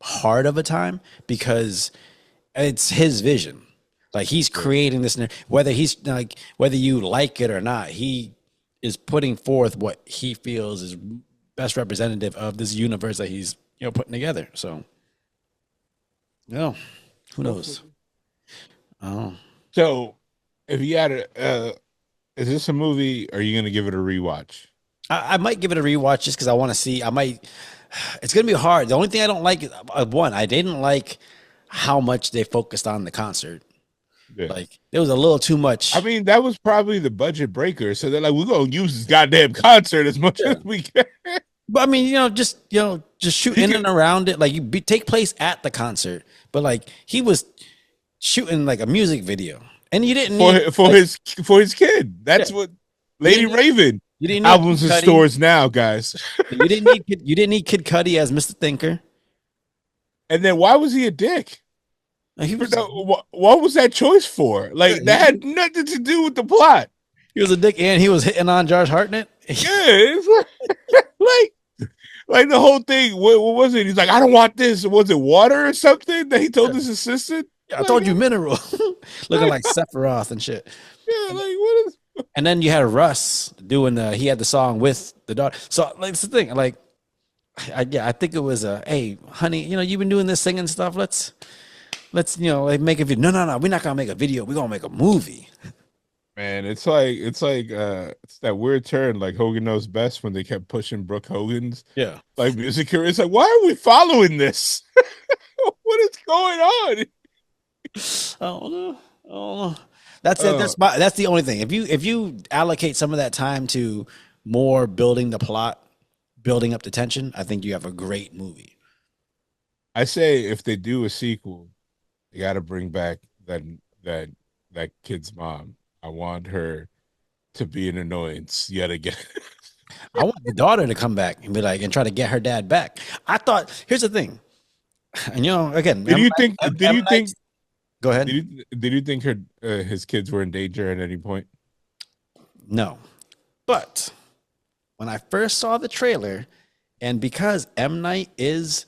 hard of a time, because it's his vision. Like he's creating this, whether you like it or not, he is putting forth what he feels is best representative of this universe that he's putting together. So, no, who knows? Oh, So, if you had is this a movie? Or are you gonna give it a rewatch? I might give it a rewatch just because I want to see. I might. It's gonna be hard. The only thing I don't like is one. I didn't like how much they focused on the concert. Yeah. Like it was a little too much. I mean, that was probably the budget breaker. So they're like, we're gonna use this goddamn concert as much Yeah. as we can. But I mean, just shoot in and around it. Like take place at the concert, but like he was shooting like a music video, and you didn't need For his kid. That's Yeah. what Lady Raven. You didn't need Albums Kid in Cudi. stores now, guys. You didn't need Kid Cudi as Mr. Thinker. And then why was he a dick? He was What was that choice for? Like that had nothing to do with the plot. he was a dick, and he was hitting on Josh Hartnett. Yeah, it's like the whole thing. What was it? He's like, I don't want this. Was it water or something that he told his assistant? I told you mineral, looking like Sephiroth and shit. Yeah, like what is? And then you had Russ doing he had the song with the daughter. So like it's the thing, like I think it was hey honey, you've been doing this singing stuff. Let's like make a video. No, we're not gonna make a video. We're gonna make a movie. Man, it's that weird turn like Hogan Knows Best when they kept pushing Brooke Hogan's Yeah. like music career. It's like, why are we following this? What is going on? I don't know. That's it. That's the only thing. If you allocate some of that time to more building the plot, building up the tension, I think you have a great movie. I say if they do a sequel, they got to bring back that kid's mom. I want her to be an annoyance yet again. I want the daughter to come back and be like and try to get her dad back. I thought here's the thing, and again, Did you think? Go ahead. Did you think his kids were in danger at any point? No, but when I first saw the trailer, and because M. Night is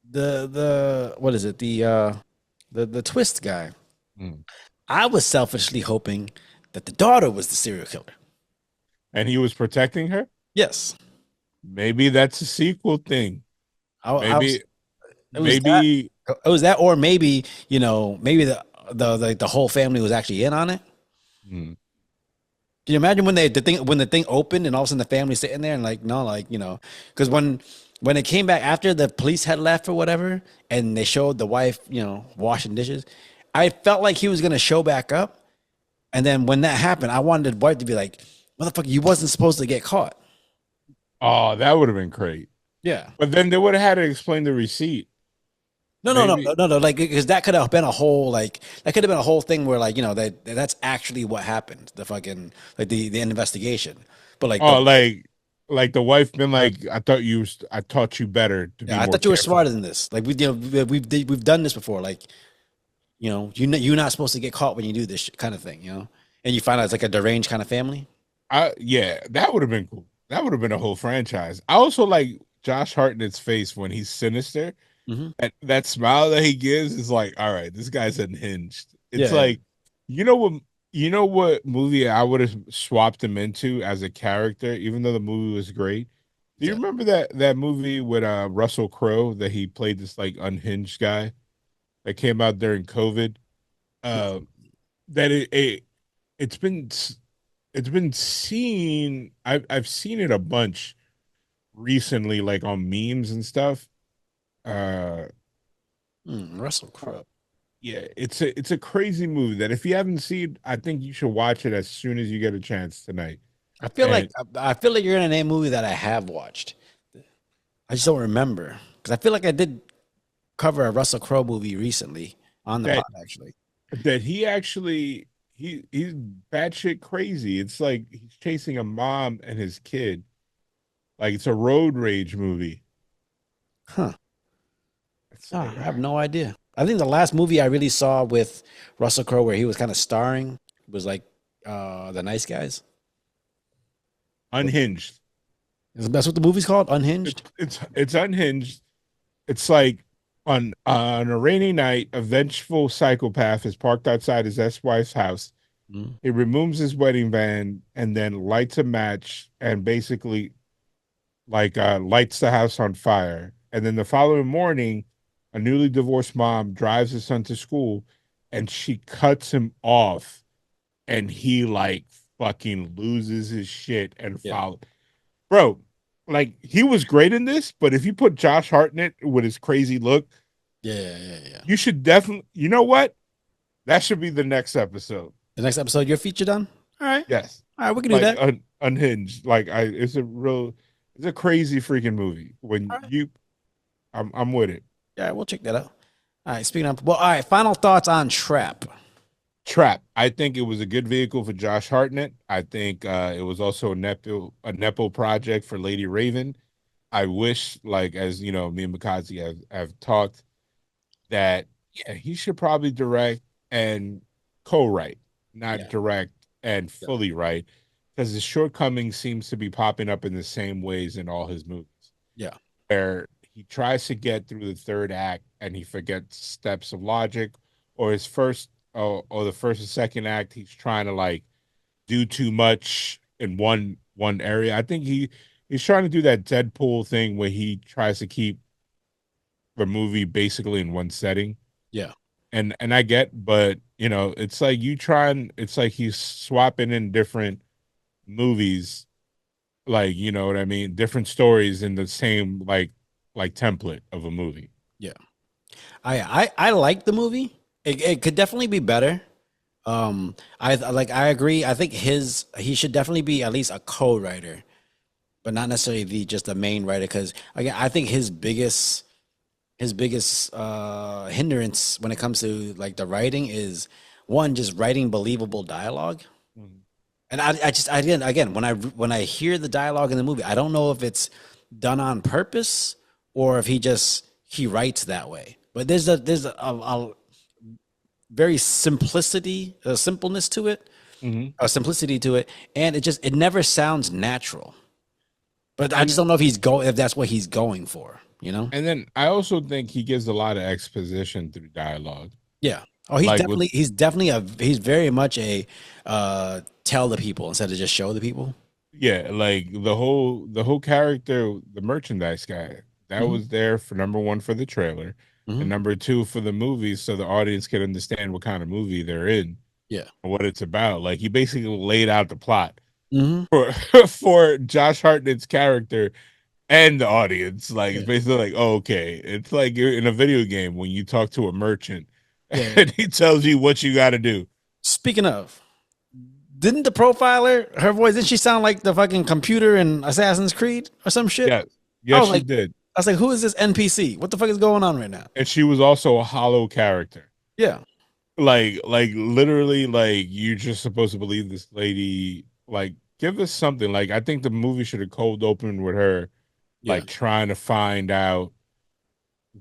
the what is it the twist guy, I was selfishly hoping that the daughter was the serial killer. And he was protecting her? Yes. Maybe that's a sequel thing. Maybe it was that, or maybe maybe the whole family was actually in on it. Can you imagine when the thing opened and all of a sudden the family sitting there and like because when it came back after the police had left or whatever and they showed the wife washing dishes, I felt like he was gonna show back up, and then when that happened, I wanted the wife to be like, "Motherfucker, you wasn't supposed to get caught." Oh, that would have been great. Yeah, but then they would have had to explain the receipt. No. Like, because that could have been a whole thing where like that's actually what happened. The fucking like the investigation, but like like the wife been like, I taught you better. I thought you were smarter than this. Like we've done this before. Like you're not supposed to get caught when you do this kind of thing. And you find out it's like a deranged kind of family. Yeah, that would have been cool. That would have been a whole franchise. I also like Josh Hartnett's face when he's sinister. That smile that he gives is like, all right, this guy's unhinged. It's like, you know what movie I would have swapped him into as a character, even though the movie was great. Do you remember that movie with Russell Crowe that he played this like unhinged guy that came out during COVID? That it's been seen. I've seen it a bunch recently, like on memes and stuff. Russell Crowe. Yeah, it's a crazy movie that if you haven't seen, I think you should watch it as soon as you get a chance tonight. I feel like you're gonna name a movie that I have watched. I just don't remember because I feel like I did cover a Russell Crowe movie recently on the pod actually. That he's batshit crazy. It's like he's chasing a mom and his kid. Like it's a road rage movie. Huh. I have no idea. I think the last movie I really saw with Russell Crowe where he was kind of starring was like The Nice Guys. Unhinged. That's what the movie's called? Unhinged? It's unhinged. It's like on a rainy night, a vengeful psychopath is parked outside his ex-wife's house Mhm. He removes his wedding band and then lights a match and basically lights the house on fire. And then the following morning, a newly divorced mom drives his son to school and she cuts him off and he like fucking loses his shit and Yeah. follow. Bro, like he was great in this, but if you put Josh Hartnett with his crazy look, Yeah. you should definitely, you know what? That should be the next episode. The next episode, you're featured on. All right. Yes. All right, we can do Like that. unhinged. It's a crazy freaking movie. All When right. you I'm with it. Yeah, we'll check that out. All right. Speaking of, well, all right. Final thoughts on Trap. Trap. I think it was a good vehicle for Josh Hartnett. I think it was also a nepo project for Lady Raven. I wish, like as you know, me and Makazi have talked that yeah, he should probably direct and co-write, not Yeah. direct and Yeah. fully write, because his shortcomings seems to be popping up in the same ways in all his movies, Yeah. where he tries to get through the third act and he forgets steps of logic, or his first or the first and second act, he's trying to like do too much in one area. I think he's trying to do that Deadpool thing where he tries to keep the movie basically in one setting. Yeah. And I get, but you know, it's like it's like he's swapping in different movies, like you know what I mean, different stories in the same like template of a movie. Yeah. I like the movie. It could definitely be better. I agree. I think he should definitely be at least a co-writer, but not necessarily the just the main writer. Because again, I think his biggest hindrance when it comes to like the writing is one, just writing believable dialogue. Mhm. And I didn't, again, when I hear the dialogue in the movie, I don't know if it's done on purpose or if he writes that way. But there's a very simpleness to it, Mhm. a simplicity to it, and it never sounds natural. But I just And don't know if that's what he's going for, you know? and then I also think he gives a lot of exposition through dialogue. Yeah. Oh, Like with he's very much a tell the people instead of just show the people. yeah, like the whole character, the merchandise guy, that Hmm. was there for number one for the trailer, and Hmm. number two for the movie, so the audience can understand what kind of movie they're in Yeah. and what it's about. Like he basically laid out the plot Hmm. for for Josh Hartnett's character and the audience. Like it's Yeah. basically like, oh, okay, it's like you're in a video game when you talk to a merchant Yeah. and he tells you what you got to do. Speaking of, didn't the profiler, her voice, didn't she sound like the fucking computer in Assassin's Creed or some shit? Yes, I yes, was she like, did, who is this NPC? What the fuck is going on right now? and she was also a hollow character. Yeah. Like literally, like you're just supposed to believe this lady. Like, give us something. Like, I think the movie should have cold opened with her, Yeah. like trying to find out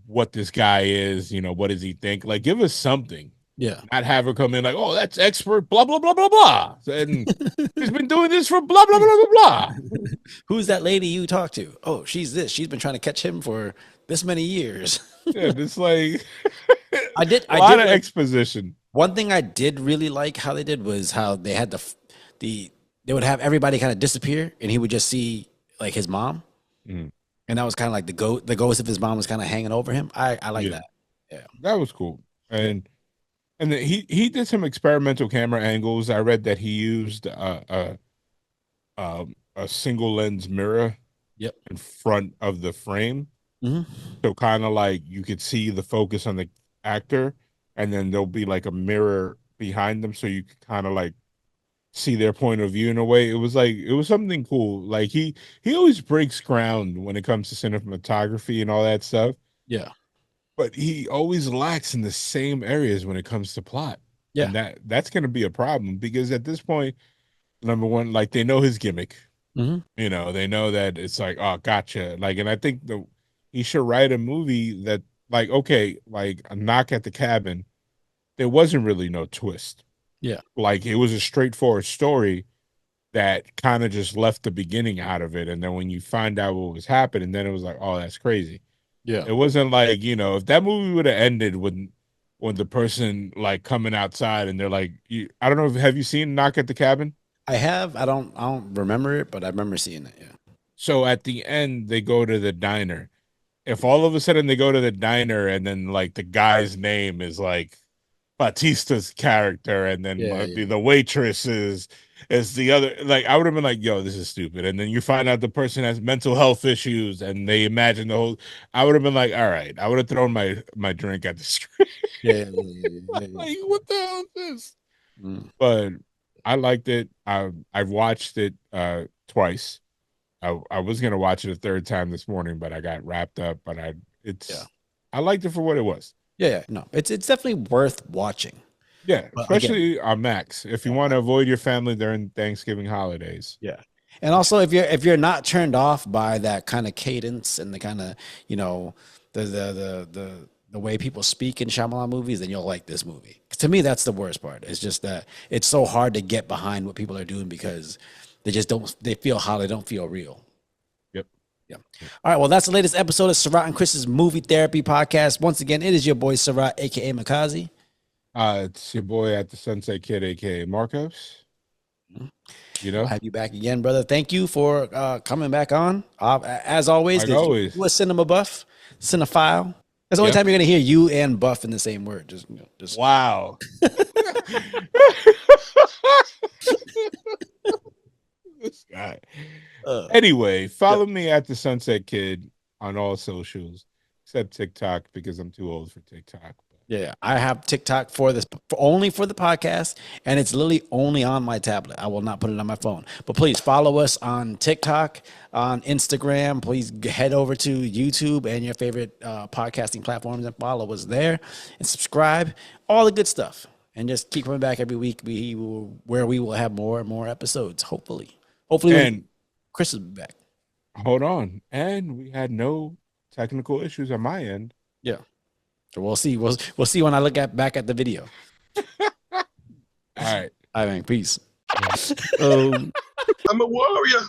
what this guy is. You know, what does he think? Like, give us something. Yeah. Not have her come in like, oh, that's expert, blah blah blah blah blah, and he's been doing this for blah blah blah blah blah. Who's that lady you talk to? Oh, she's this. She's been trying to catch him for this many years. Yeah, it's like I did. a I lot did of like exposition. one thing I did really like how they did was how they had they would have everybody kind of disappear and he would just see like his mom, Mm, and that was kind of like the ghost of his mom was kind of hanging over him. I like yeah, that. Yeah. that was cool, Yeah. and then he did some experimental camera angles. I read that he used a single lens mirror Yep. in front of the frame, Hmm. so kind of like you could see the focus on the actor, and then there'll be like a mirror behind them, so you could kind of like see their point of view in a way. It was something cool. Like he always breaks ground when it comes to cinematography and all that stuff, Yeah. but he always lacks in the same areas when it comes to plot. Yeah. And that's going to be a problem because at this point, number one, like they know his gimmick. Hmm. You know, they know that it's like, oh, gotcha. Like, and I think he should write a movie that, like, okay, like a Knock at the Cabin. There wasn't really no twist. Yeah. Like, it was a straightforward story that kind of just left the beginning out of it. And then when you find out what was happening, then it was like, oh, that's crazy. Yeah. It wasn't like, you know, if that movie would have ended with when the person like coming outside and they're like, I don't know, have you seen Knock at the Cabin? I have. I don't remember it, but I remember seeing it. Yeah. So at the end, they go to the diner. If all of a sudden they go to the diner and then like the guy's name is like Batista's character, and then Yeah. the waitress is the other, like I would have been like, yo, this is stupid. And then you find out the person has mental health issues and they imagine the whole, I would have been like, all right, I would have thrown my drink at the screen. Like, what the hell is this? Mm. But I liked it. I've watched it twice. I was gonna watch it a third time this morning, but I got wrapped up. But I liked it for what it was. Yeah. No, it's definitely worth watching. Yeah, But especially on Max. If you want to avoid your family during Thanksgiving holidays. Yeah. And also if you're not turned off by that kind of cadence and the kind of, the way people speak in Shyamalan movies, then you'll like this movie. To me, that's the worst part. It's just that it's so hard to get behind what people are doing because they feel hollow, they don't feel real. Yep. Yeah. All right. Well, that's the latest episode of Sarat and Chris's Movie Therapy Podcast. Once again, it is your boy Sarat, aka Makazi. It's your boy at the Sunset Kid, aka Marcos. I'll have you back again, brother. Thank you for coming back on. As always, you a cinema buff, cinephile. That's the only time you're gonna hear you and buff in the same word. Just wow. This guy. Anyway, follow me at the Sunset Kid on all socials except TikTok because I'm too old for TikTok. Yeah, I have TikTok only for the podcast, and it's literally only on my tablet. I will not put it on my phone. But please follow us on TikTok, on Instagram. Please head over to YouTube and your favorite podcasting platforms and follow us there and subscribe. All the good stuff. And just keep coming back every week where we will have more and more episodes, hopefully. Hopefully, Chris will be back. Hold on. And we had no technical issues on my end. Yeah. So we'll see. We'll see when I look back at the video. All right. All right, man. Peace. I'm a warrior.